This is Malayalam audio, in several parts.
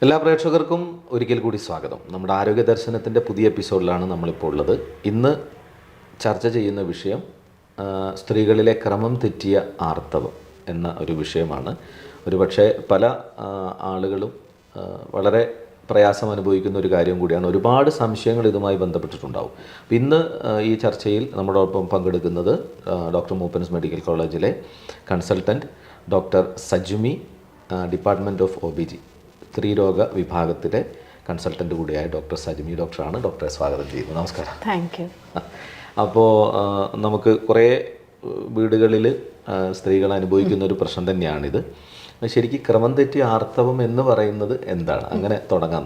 എല്ലാ പ്രേക്ഷകർക്കും ഒരിക്കൽ കൂടി സ്വാഗതം. നമ്മുടെ ആരോഗ്യ ദർശനത്തിൻ്റെ പുതിയ എപ്പിസോഡിലാണ് നമ്മളിപ്പോൾ ഉള്ളത്. ഇന്ന് ചർച്ച ചെയ്യുന്ന വിഷയം സ്ത്രീകളിലെ ക്രമം തെറ്റിയ ആർത്തവം എന്ന ഒരു വിഷയമാണ്. ഒരുപക്ഷെ പല ആളുകളും വളരെ പ്രയാസം അനുഭവിക്കുന്ന ഒരു കാര്യം കൂടിയാണ്. ഒരുപാട് സംശയങ്ങൾ ഇതുമായി ബന്ധപ്പെട്ടിട്ടുണ്ടാവും. ഇന്ന് ഈ ചർച്ചയിൽ നമ്മളോടൊപ്പം പങ്കെടുക്കുന്നത് ഡോക്ടർ മൂപ്പൻസ് മെഡിക്കൽ കോളേജിലെ consultant doctor Sajumi, department of OBG സ്ത്രീരോഗ വിഭാഗത്തിലെ കൺസൾട്ടൻ്റ് കൂടിയായ ഡോക്ടർ സജുമി ഡോക്ടറാണ്. ഡോക്ടറെ സ്വാഗതം ചെയ്യുന്നു. നമസ്കാരം. Thank you. അപ്പോൾ നമുക്ക് കുറേ വീടുകളിൽ സ്ത്രീകൾ അനുഭവിക്കുന്ന ഒരു പ്രശ്നം തന്നെയാണിത്. ശരിക്കും ക്രമം തെറ്റിയ ആർത്തവം എന്ന് പറയുന്നത് എന്താണ്? അങ്ങനെ തുടങ്ങാം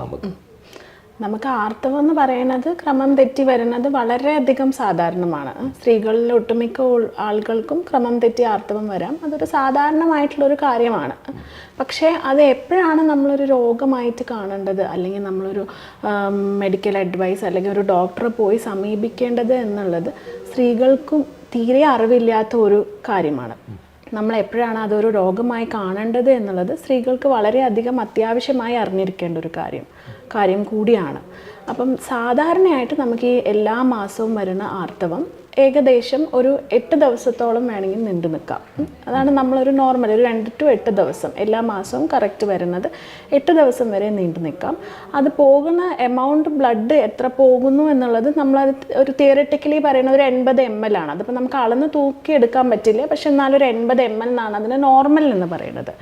നമുക്ക് ആർത്തവം എന്ന് പറയുന്നത് ക്രമം തെറ്റി വരുന്നത് വളരെയധികം സാധാരണമാണ്. സ്ത്രീകളിൽ ഒട്ടുമിക്ക ആളുകൾക്കും ക്രമം തെറ്റി ആർത്തവം വരാം. അതൊരു സാധാരണമായിട്ടുള്ളൊരു കാര്യമാണ്. പക്ഷേ അത് എപ്പോഴാണ് നമ്മളൊരു രോഗമായിട്ട് കാണേണ്ടത്, അല്ലെങ്കിൽ നമ്മളൊരു മെഡിക്കൽ അഡ്വൈസ് അല്ലെങ്കിൽ ഒരു ഡോക്ടറെ പോയി സമീപിക്കേണ്ടത് എന്നുള്ളത് സ്ത്രീകൾക്കും തീരെ അറിവില്ലാത്ത ഒരു കാര്യമാണ്. നമ്മൾ എപ്പോഴാണ് അതൊരു രോഗമായി കാണേണ്ടത് എന്നുള്ളത് സ്ത്രീകൾക്ക് വളരെയധികം അത്യാവശ്യമായി അറിഞ്ഞിരിക്കേണ്ട ഒരു കാര്യം കൂടിയാണ്. അപ്പം സാധാരണയായിട്ട് നമുക്ക് ഈ എല്ലാ മാസവും വരുന്ന ആർത്തവം ഏകദേശം ഒരു 8 ദിവസത്തോളം വേണമെങ്കിൽ നീണ്ടു നിൽക്കാം. അതാണ് നമ്മളൊരു നോർമൽ ഒരു 2 to 8 ദിവസം എല്ലാ മാസവും കറക്റ്റ് വരുന്നത് 8 ദിവസം വരെ നീണ്ടു നിൽക്കാം. അത് പോകുന്ന എമൗണ്ട് ബ്ലഡ് എത്ര പോകുന്നു എന്നുള്ളത് നമ്മളത് ഒരു തിയററ്റിക്കലി പറയുന്ന ഒരു 80 ml ആണ്. അതിപ്പോൾ നമുക്ക് അളന്ന് തൂക്കിയെടുക്കാൻ പറ്റില്ല, പക്ഷെ എന്നാലൊരു 80 ml എന്നാണ് അതിന് നോർമൽ എന്ന് പറയുന്നത്.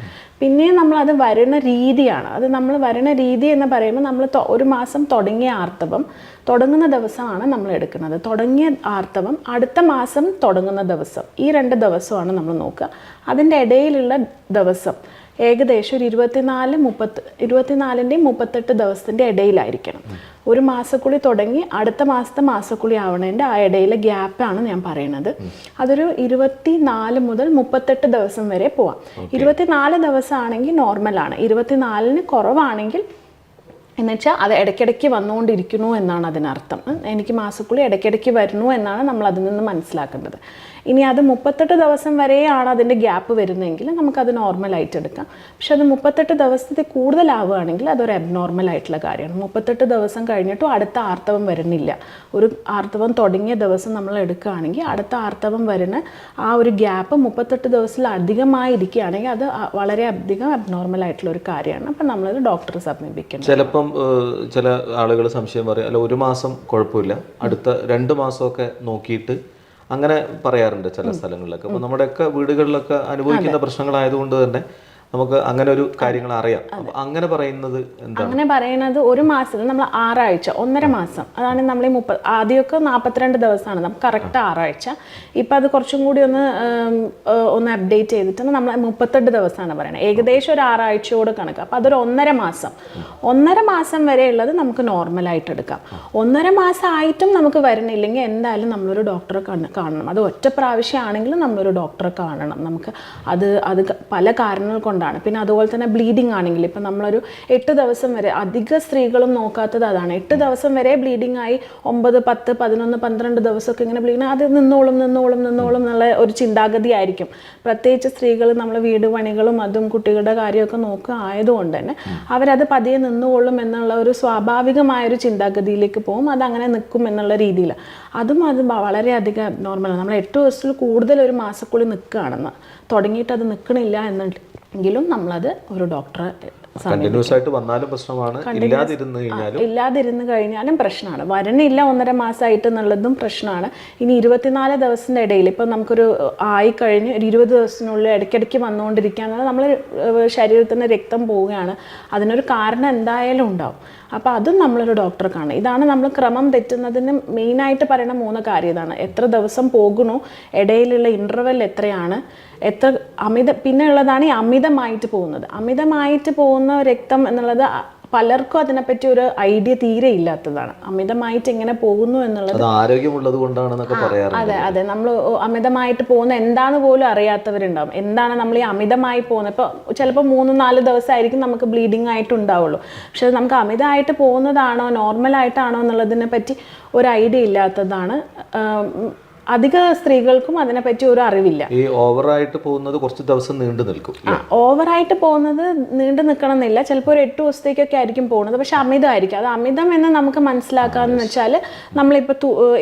പിന്നെയും നമ്മളത് വരുന്ന രീതിയാണ്. അത് നമ്മൾ വരുന്ന രീതി എന്ന് പറയുമ്പോൾ നമ്മൾ ഒരു മാസം തുടങ്ങിയ ആർത്തവം തുടങ്ങുന്ന ദിവസമാണ് നമ്മൾ എടുക്കുന്നത്. തുടങ്ങിയ ആർത്തവം അടുത്ത മാസം തുടങ്ങുന്ന ദിവസം, ഈ 2 ദിവസമാണ് നമ്മൾ നോക്കുക. അതിൻ്റെ ഇടയിലുള്ള ദിവസം ഏകദേശം ഒരു 24-ൻ്റെയും 38 ദിവസത്തിൻ്റെ ഇടയിലായിരിക്കണം. ഒരു മാസക്കുളി തുടങ്ങി അടുത്ത മാസത്തെ മാസക്കുളി ആവണതിൻ്റെ ആ ഇടയിലെ ഗ്യാപ്പാണ് ഞാൻ പറയുന്നത്. അതൊരു 24 മുതൽ 38 ദിവസം വരെ പോവാം. 24 ദിവസമാണെങ്കിൽ നോർമലാണ്. 24-ന് കുറവാണെങ്കിൽ എന്നുവെച്ചാൽ അത് ഇടയ്ക്കിടയ്ക്ക് വന്നുകൊണ്ടിരിക്കുന്നു എന്നാണ് അതിനർത്ഥം. എനിക്ക് മാസക്കുളി ഇടയ്ക്കിടയ്ക്ക് വരുന്നു എന്നാണ് നമ്മൾ അതിൽ നിന്ന് മനസ്സിലാക്കേണ്ടത്. ഇനി അത് 38 ദിവസം വരെയാണ് അതിൻ്റെ ഗ്യാപ്പ് വരുന്നതെങ്കിൽ നമുക്കത് നോർമലായിട്ട് എടുക്കാം. പക്ഷെ അത് 38 ദിവസത്തിൽ കൂടുതലാവുകയാണെങ്കിൽ അതൊരു അബ്നോർമൽ ആയിട്ടുള്ള കാര്യമാണ്. 38 ദിവസം കഴിഞ്ഞിട്ടും അടുത്ത ആർത്തവം വരുന്നില്ല. ഒരു ആർത്തവം തുടങ്ങിയ ദിവസം നമ്മൾ എടുക്കുകയാണെങ്കിൽ അടുത്ത ആർത്തവം വരുന്ന ആ ഒരു ഗ്യാപ്പ് 38 ദിവസത്തിൽ അധികമായി ഇരിക്കുകയാണെങ്കിൽ അത് വളരെ അധികം അബ്നോർമൽ ആയിട്ടുള്ള ഒരു കാര്യമാണ്. അപ്പം നമ്മളത് ഡോക്ടറെ സമീപിക്കണം. ചിലപ്പം ചില ആളുകൾ സംശയം പറയും, അല്ല ഒരു മാസം കുഴപ്പമില്ല, അടുത്ത 2 മാസമൊക്കെ നോക്കിയിട്ട് അങ്ങനെ പറയാറുണ്ട് ചില സ്ഥലങ്ങളിലൊക്കെ. അപ്പോൾ നമ്മുടെയൊക്കെ വീടുകളിലൊക്കെ അനുഭവിക്കുന്ന പ്രശ്നങ്ങളായതുകൊണ്ട് തന്നെ നമുക്ക് അങ്ങനെ ഒരു കാര്യങ്ങൾ അറിയാം. അപ്പോൾ അങ്ങനെ പറയുന്നത് എന്താണ്? അങ്ങനെ പറയുന്നത് ഒരു മാസത്തിൽ നമ്മൾ 6 ആഴ്ച 1.5 മാസം, അതാണ് നമ്മൾ ഈ ആദ്യമൊക്കെ 42 ദിവസമാണ് നമുക്ക് കറക്റ്റ് 6 ആഴ്ച. ഇപ്പം അത് കുറച്ചും കൂടി ഒന്ന് അപ്ഡേറ്റ് ചെയ്തിട്ട് നമ്മൾ 38 ദിവസമാണ് പറയുന്നത്. ഏകദേശം ഒരു 6 ആഴ്ചയോട് കണക്ക്. അപ്പോൾ അതൊരു 1.5 മാസം വരെയുള്ളത് നമുക്ക് നോർമലായിട്ട് എടുക്കാം. 1.5 മാസം ആയിട്ടും നമുക്ക് വരുന്നില്ലെങ്കിൽ എന്തായാലും നമ്മളൊരു ഡോക്ടറെ കാണണം. അത് ഒറ്റ പ്രാവശ്യമാണെങ്കിലും നമ്മളൊരു ഡോക്ടറെ കാണണം. നമുക്ക് അത് പല കാരണങ്ങൾ കൊണ്ടാണ്. പിന്നെ അതുപോലെ തന്നെ ബ്ലീഡിങ് ആണെങ്കിൽ ഇപ്പം നമ്മളൊരു 8 ദിവസം വരെ, അധിക സ്ത്രീകളും നോക്കാത്തത് അതാണ്. 8 ദിവസം വരെ ബ്ലീഡിങ് ആയി 9, 10, 11, 12 ദിവസമൊക്കെ ഇങ്ങനെ ബ്ലീഡിങ് അത് നിന്നോളും എന്നുള്ള ഒരു ചിന്താഗതി ആയിരിക്കും. പ്രത്യേകിച്ച് സ്ത്രീകൾ നമ്മൾ വീട് പണികളും അതും കുട്ടികളുടെ കാര്യമൊക്കെ നോക്കുക ആയതുകൊണ്ട് തന്നെ അവരത് പതിയെ നിന്നുകൊള്ളും എന്നുള്ള ഒരു സ്വാഭാവികമായൊരു ചിന്താഗതിയിലേക്ക് പോകും. അതങ്ങനെ നിൽക്കും എന്നുള്ള രീതിയിൽ അത് വളരെയധികം നോർമലാണ്. നമ്മൾ 8 ദിവസത്തിൽ കൂടുതൽ ഒരു മാസക്കുളി നിൽക്കുകയാണെന്ന് തുടങ്ങിയിട്ട് അത് നിൽക്കണില്ല എങ്കിലും നമ്മളത് ഒരു ഡോക്ടറെ കണ്ടിന്യൂസ് ആയിട്ട് വന്നാലും പ്രശ്നമാണ്, ഇല്ലാതിരുന്ന് കഴിഞ്ഞാലും പ്രശ്നമാണ്. വരണില്ല 1.5 മാസമായിട്ട് എന്നുള്ളതും പ്രശ്നമാണ്. ഇനി 24 ദിവസത്തിൻ്റെ ഇടയിൽ ഇപ്പം നമുക്കൊരു ആയിക്കഴിഞ്ഞ് ഒരു 20 ദിവസത്തിനുള്ളിൽ ഇടയ്ക്കിടയ്ക്ക് വന്നുകൊണ്ടിരിക്കുക എന്നുള്ളത് നമ്മൾ ശരീരത്തിൽ നിന്ന് രക്തം പോവുകയാണ്. അതിനൊരു കാരണം എന്തായാലും ഉണ്ടാവും. അപ്പോൾ അതും നമ്മളൊരു ഡോക്ടറെ കാണും. ഇതാണ് നമ്മൾ ക്രമം തെറ്റുന്നതിന് മെയിനായിട്ട് പറയുന്ന 3 കാര്യം. ഇതാണ്: എത്ര ദിവസം പോകുന്നു, ഇടയിലുള്ള ഇൻ്റർവെൽ എത്രയാണ്, പിന്നെ ഉള്ളതാണ് ഈ അമിതമായിട്ട് പോകുന്ന രക്തം എന്നുള്ളത് പലർക്കും അതിനെപ്പറ്റി ഒരു ഐഡിയ തീരെ ഇല്ലാത്തതാണ്. അമിതമായിട്ട് എങ്ങനെ പോകുന്നു എന്നുള്ളത് ആരോഗ്യമുള്ളത് കൊണ്ടാണെന്നൊക്കെ പറയാറുണ്ട്. അതെ നമ്മൾ അമിതമായിട്ട് പോകുന്ന എന്താന്ന് പോലും അറിയാത്തവരുണ്ടാവും. എന്താണ് നമ്മൾ ഈ അമിതമായി പോകുന്നത്? ഇപ്പോൾ ചിലപ്പോൾ 3-4 ദിവസമായിരിക്കും നമുക്ക് ബ്ലീഡിങ് ആയിട്ടുണ്ടാവുള്ളൂ. പക്ഷെ നമുക്ക് അമിതമായിട്ട് പോകുന്നതാണോ നോർമലായിട്ടാണോ എന്നുള്ളതിനെ പറ്റി ഒരു ഐഡിയ ഇല്ലാത്തതാണ്. അധിക സ്ത്രീകൾക്കും അതിനെപ്പറ്റി ഒരു അറിവില്ല. ഈ ഓവറായിട്ട് പോകുന്നത് കുറച്ച് ദിവസം നീണ്ടു നിൽക്കും. ഓവറായിട്ട് പോകുന്നത് നീണ്ടു നിൽക്കണം എന്നില്ല, ചിലപ്പോൾ ഒരു 8 ദിവസത്തേക്കൊക്കെ ആയിരിക്കും പോകുന്നത്. പക്ഷെ അമിതമായിരിക്കും. അത് അമിതം എന്ന് നമുക്ക് മനസ്സിലാക്കാമെന്ന് വെച്ചാൽ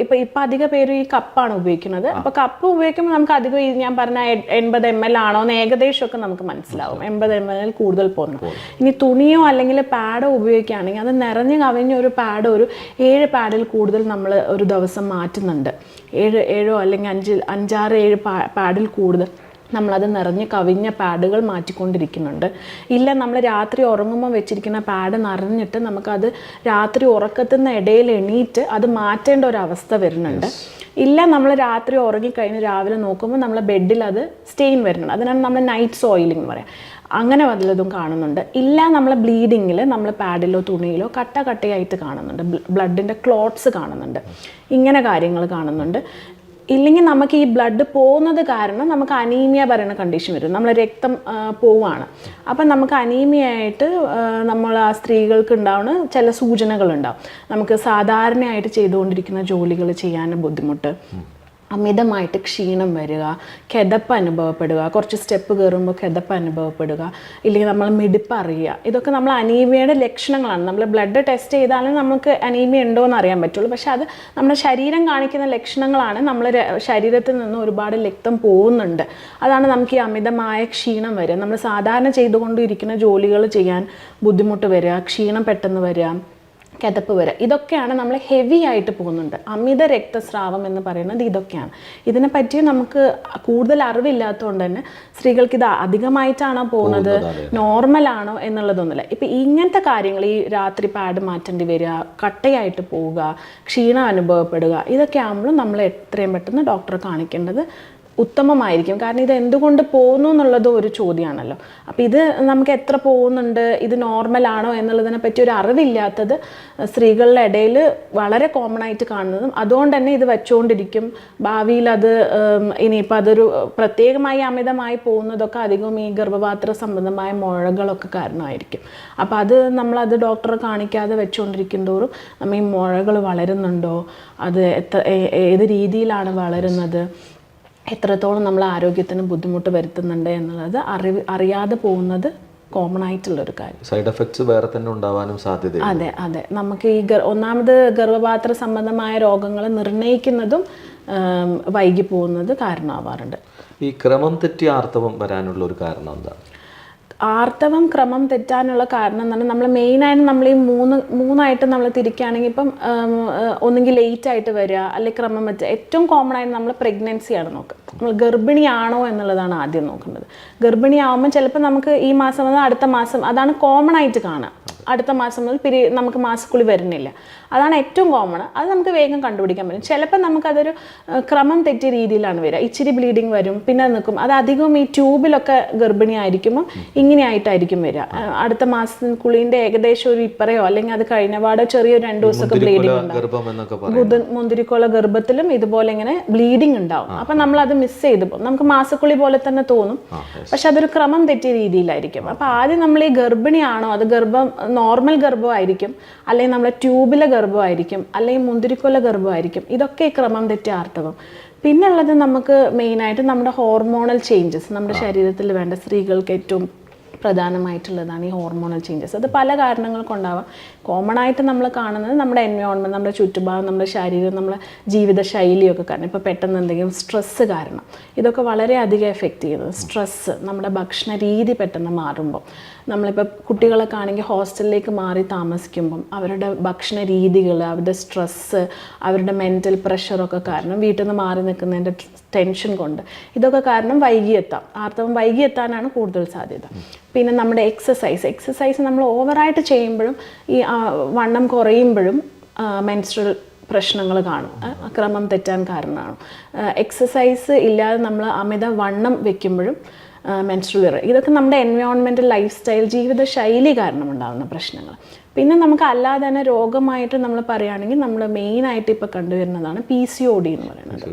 ഇപ്പം അധിക പേര് ഈ കപ്പാണ് ഉപയോഗിക്കുന്നത്. അപ്പോൾ കപ്പ് ഉപയോഗിക്കുമ്പോൾ നമുക്ക് അധികം ഞാൻ പറഞ്ഞ 80 ml ആണോ എന്ന് ഏകദേശമൊക്കെ നമുക്ക് മനസ്സിലാവും. 80 ml കൂടുതൽ പോകുന്നു. ഇനി തുണിയോ അല്ലെങ്കിൽ പാഡോ ഉപയോഗിക്കുകയാണെങ്കിൽ അത് നിറഞ്ഞു കവിഞ്ഞ ഒരു പാഡ്, ഒരു 7 പാഡിൽ കൂടുതൽ നമ്മൾ ഒരു ദിവസം മാറ്റുന്നുണ്ട്. 7 അല്ലെങ്കിൽ 5, 6, 7 പാഡിൽ കൂടുതൽ നമ്മളത് നിറഞ്ഞ് കവിഞ്ഞ പാഡുകൾ മാറ്റിക്കൊണ്ടിരിക്കുന്നുണ്ട്. ഇല്ല, നമ്മൾ രാത്രി ഉറങ്ങുമ്പോൾ വെച്ചിരിക്കുന്ന പാഡ് നിറഞ്ഞിട്ട് നമുക്കത് രാത്രി ഉറക്കത്തിന് ഇടയിൽ എണീറ്റ് അത് മാറ്റേണ്ട ഒരു അവസ്ഥ വരുന്നുണ്ട്. ഇല്ല, നമ്മൾ രാത്രി ഉറങ്ങിക്കഴിഞ്ഞ് രാവിലെ നോക്കുമ്പോൾ നമ്മളെ ബെഡിൽ അത് സ്റ്റെയിൻ വരുന്നുണ്ട്. അതിനാണ് നമ്മൾ നൈറ്റ് സോയിലിംഗ് എന്ന് പറയാം. അങ്ങനെ വല്ലതും കാണുന്നുണ്ട്. ഇല്ല, നമ്മൾ ബ്ലീഡിങ്ങിൽ നമ്മൾ പാഡിലോ തുണിയിലോ കട്ടയായിട്ട് കാണുന്നുണ്ട്, ബ്ലഡിൻ്റെ ക്ലോട്ട്സ് കാണുന്നുണ്ട്, ഇങ്ങനെ കാര്യങ്ങൾ കാണുന്നുണ്ട്. ഇല്ലെങ്കിൽ നമുക്ക് ഈ ബ്ലഡ് പോകുന്നത് കാരണം നമുക്ക് അനീമിയ പറയുന്ന കണ്ടീഷൻ വരും. നമ്മൾ രക്തം പോവുകയാണ്. അപ്പം നമുക്ക് അനീമിയ ആയിട്ട് നമ്മൾ ആ സ്ത്രീകൾക്ക് ഉണ്ടാവുന്ന ചില സൂചനകളുണ്ടാവും. നമുക്ക് സാധാരണയായിട്ട് ചെയ്തുകൊണ്ടിരിക്കുന്ന ജോലികൾ ചെയ്യാൻ ബുദ്ധിമുട്ട്, അമിതമായിട്ട് ക്ഷീണം വരിക, കിതപ്പ് അനുഭവപ്പെടുക, കുറച്ച് സ്റ്റെപ്പ് കയറുമ്പോൾ കിതപ്പ് അനുഭവപ്പെടുക, ഇല്ലെങ്കിൽ നമ്മൾ മിടിപ്പ് അറിയുക. ഇതൊക്കെ നമ്മൾ അനീമിയയുടെ ലക്ഷണങ്ങളാണ്. നമ്മൾ ബ്ലഡ് ടെസ്റ്റ് ചെയ്താലും നമുക്ക് അനീമിയ ഉണ്ടോ എന്ന് അറിയാൻ പറ്റുള്ളൂ. പക്ഷെ അത് നമ്മുടെ ശരീരം കാണിക്കുന്ന ലക്ഷണങ്ങളാണ്. നമ്മൾ ശരീരത്തിൽ നിന്ന് ഒരുപാട് രക്തം പോകുന്നുണ്ട്. അതാണ് നമുക്ക് ഈ അമിതമായ ക്ഷീണം വരിക. നമ്മൾ സാധാരണ ചെയ്തുകൊണ്ടിരിക്കുന്ന ജോലികൾ ചെയ്യാൻ ബുദ്ധിമുട്ട് വരിക, ക്ഷീണം പെട്ടെന്ന് വരിക, കിതപ്പ് വരിക. ഇതൊക്കെയാണ് നമ്മൾ ഹെവി ആയിട്ട് പോകുന്നുണ്ട്. അമിത രക്തസ്രാവം എന്ന് പറയുന്നത് ഇതൊക്കെയാണ്. ഇതിനെപ്പറ്റി നമുക്ക് കൂടുതൽ അറിവില്ലാത്തതുകൊണ്ട് തന്നെ സ്ത്രീകൾക്ക് ഇത് അധികമായിട്ടാണോ പോകുന്നത്, നോർമലാണോ എന്നുള്ളതൊന്നുമില്ല. ഇപ്പം ഇങ്ങനത്തെ കാര്യങ്ങൾ, ഈ രാത്രി പാഡ് മാറ്റേണ്ടി വരിക, കട്ടയായിട്ട് പോവുക, ക്ഷീണം അനുഭവപ്പെടുക, ഇതൊക്കെ ആകുമ്പോഴും നമ്മൾ എത്രയും പെട്ടെന്ന് ഡോക്ടറെ കാണിക്കേണ്ടത് ഉത്തമമായിരിക്കും. കാരണം ഇത് എന്തുകൊണ്ട് പോകുന്നു എന്നുള്ളത് ഒരു ചോദ്യമാണല്ലോ. അപ്പം ഇത് നമുക്ക് എത്ര പോകുന്നുണ്ട്, ഇത് നോർമലാണോ എന്നുള്ളതിനെ പറ്റി ഒരു അറിവില്ലാത്തത് സ്ത്രീകളുടെ ഇടയിൽ വളരെ കോമൺ ആയിട്ട് കാണുന്നതും, അതുകൊണ്ട് തന്നെ ഇത് വെച്ചുകൊണ്ടിരിക്കും. ഭാവിയിൽ അത് ഇനിയിപ്പോൾ അതൊരു പ്രത്യേകമായി അമിതമായി പോകുന്നതൊക്കെ അധികവും ഈ ഗർഭപാത്ര സംബന്ധമായ മുഴകളൊക്കെ കാരണമായിരിക്കും. അപ്പോൾ അത് നമ്മളത് ഡോക്ടറെ കാണിക്കാതെ വെച്ചുകൊണ്ടിരിക്കും തോറും നമ്മൾ ഈ മുഴകൾ വളരുന്നുണ്ടോ, അത് ഏത് രീതിയിലാണ് വളരുന്നത്, എത്രത്തോളം നമ്മൾ ആരോഗ്യത്തിന് ബുദ്ധിമുട്ട് വരുത്തുന്നുണ്ട് എന്നുള്ളത് അറിയാതെ പോകുന്നത് കോമൺ ആയിട്ടുള്ളൊരു കാര്യം. സൈഡ് എഫക്ട്സ് വേറെ തന്നെ ഉണ്ടാവാനും സാധ്യത. അതെ. നമുക്ക് ഈ ഒന്നാമത് ഗർഭപാത്ര സംബന്ധമായ രോഗങ്ങൾ നിർണ്ണയിക്കുന്നതും വൈകി പോകുന്നത് കാരണമാവാറുണ്ട്. ഈ ക്രമം തെറ്റി ആർത്തവം വരാനുള്ള ഒരു കാരണം എന്താണ്? ആർത്തവം ക്രമം തെറ്റാനുള്ള കാരണം എന്ന് പറഞ്ഞാൽ നമ്മൾ മെയിനായിട്ട് നമ്മൾ ഈ മൂന്നായിട്ട് നമ്മൾ തിരിക്കുകയാണെങ്കിൽ ഇപ്പം ഒന്നുകിൽ ലേറ്റ് ആയിട്ട് വരിക, അല്ലെങ്കിൽ ക്രമം വെച്ച് ഏറ്റവും കോമൺ ആയിട്ട് നമ്മൾ പ്രഗ്നൻസിയാണ് നോക്കുക. നമ്മൾ ഗർഭിണിയാണോ എന്നുള്ളതാണ് ആദ്യം നോക്കേണ്ടത്. ഗർഭിണിയാവുമ്പോൾ ചിലപ്പോൾ നമുക്ക് ഈ മാസം വന്നാൽ അടുത്ത മാസം, അതാണ് കോമൺ ആയിട്ട് കാണുക. അടുത്ത മാസം മുതൽ നമുക്ക് മാസക്കുളി വരുന്നില്ല, അതാണ് ഏറ്റവും കോമൺ. അത് നമുക്ക് വേഗം കണ്ടുപിടിക്കാൻ പറ്റും. ചിലപ്പോൾ നമുക്കതൊരു ക്രമം തെറ്റിയ രീതിയിലാണ് വരിക. ഇച്ചിരി ബ്ലീഡിങ് വരും, പിന്നെ നിൽക്കും. അത് അധികം ഈ ട്യൂബിലൊക്കെ ഗർഭിണി ആയിരിക്കുമ്പോൾ ഇങ്ങനെയായിട്ടായിരിക്കും വരിക. അടുത്ത മാസം കുളീൻ്റെ ഏകദേശം ഒരു ഇപ്പറയോ അല്ലെങ്കിൽ അത് കഴിഞ്ഞപാടോ ചെറിയൊരു 2 ദിവസമൊക്കെ ബ്ലീഡിങ് ഉണ്ടാവും. മുന്തിരിക്കോള ഗർഭത്തിലും ഇതുപോലെ ഇങ്ങനെ ബ്ലീഡിങ് ഉണ്ടാവും. അപ്പം നമ്മളത് മിസ് ചെയ്ത് പോകും. നമുക്ക് മാസക്കുളി പോലെ തന്നെ തോന്നും, പക്ഷെ അതൊരു ക്രമം തെറ്റിയ രീതിയിലായിരിക്കും. അപ്പം ആദ്യം നമ്മൾ ഈ ഗർഭിണിയാണോ, അത് നോർമൽ ഗർഭമായിരിക്കും, അല്ലെങ്കിൽ നമ്മളെ ട്യൂബിലെ ഗർഭമായിരിക്കും, അല്ലെങ്കിൽ മുന്തിരിക്കൊല ഗർഭമായിരിക്കും. ഇതൊക്കെ ഈ ക്രമം തെറ്റിയ ആർത്തവം. പിന്നുള്ളത് നമുക്ക് മെയിനായിട്ട് നമ്മുടെ ഹോർമോണൽ ചേഞ്ചസ്, നമ്മുടെ ശരീരത്തിൽ വേണ്ട സ്ത്രീകൾക്ക് ഏറ്റവും പ്രധാനമായിട്ടുള്ളതാണ് ഈ ഹോർമോണൽ ചേഞ്ചസ്. അത് പല കാരണങ്ങൾ കൊണ്ടാവാം. കോമൺ ആയിട്ട് നമ്മൾ കാണുന്നത് നമ്മുടെ എൻവയോൺമെൻറ്റ്, നമ്മുടെ ചുറ്റുപാടും, നമ്മുടെ ശരീരം, നമ്മുടെ ജീവിതശൈലിയൊക്കെ കാരണം. ഇപ്പോൾ പെട്ടെന്ന് എന്തെങ്കിലും സ്ട്രെസ്സ് കാരണം ഇതൊക്കെ വളരെയധികം എഫക്റ്റ് ചെയ്യുന്നത്. സ്ട്രെസ്സ്, നമ്മുടെ ഭക്ഷണ രീതി പെട്ടെന്ന് മാറുമ്പോൾ, നമ്മളിപ്പോൾ കുട്ടികളൊക്കെ ആണെങ്കിൽ ഹോസ്റ്റലിലേക്ക് മാറി താമസിക്കുമ്പം അവരുടെ ഭക്ഷണ രീതികൾ, അവരുടെ സ്ട്രെസ്സ്, അവരുടെ മെൻ്റൽ പ്രഷറൊക്കെ കാരണം, വീട്ടിൽ നിന്ന് മാറി നിൽക്കുന്നതിൻ്റെ ടെൻഷൻ കൊണ്ട്, ഇതൊക്കെ കാരണം വൈകിയെത്താം. ആർത്തവം വൈകിയെത്താനാണ് കൂടുതൽ സാധ്യത. പിന്നെ നമ്മുടെ എക്സസൈസ് നമ്മൾ ഓവറായിട്ട് ചെയ്യുമ്പോഴും ഈ വണ്ണം കുറയുമ്പോഴും മെൻസ്ട്രൽ പ്രശ്നങ്ങൾ കാണും. ക്രമം തെറ്റാൻ കാരണമാണ്. എക്സസൈസ് ഇല്ലാതെ നമ്മൾ അമിത വണ്ണം വെക്കുമ്പോഴും മെൻസ്ട്രൽ ഇറർ, ഇതൊക്കെ നമ്മുടെ എൻവയോൺമെൻറ്റൽ ലൈഫ് സ്റ്റൈൽ, ജീവിതശൈലി കാരണം ഉണ്ടാകുന്ന പ്രശ്നങ്ങൾ. പിന്നെ നമുക്ക് അല്ലാതെ തന്നെ രോഗമായിട്ട് നമ്മൾ പറയുകയാണെങ്കിൽ നമ്മൾ മെയിനായിട്ട് ഇപ്പോൾ കണ്ടുവരുന്നതാണ് PCOD എന്ന് പറയുന്നത്.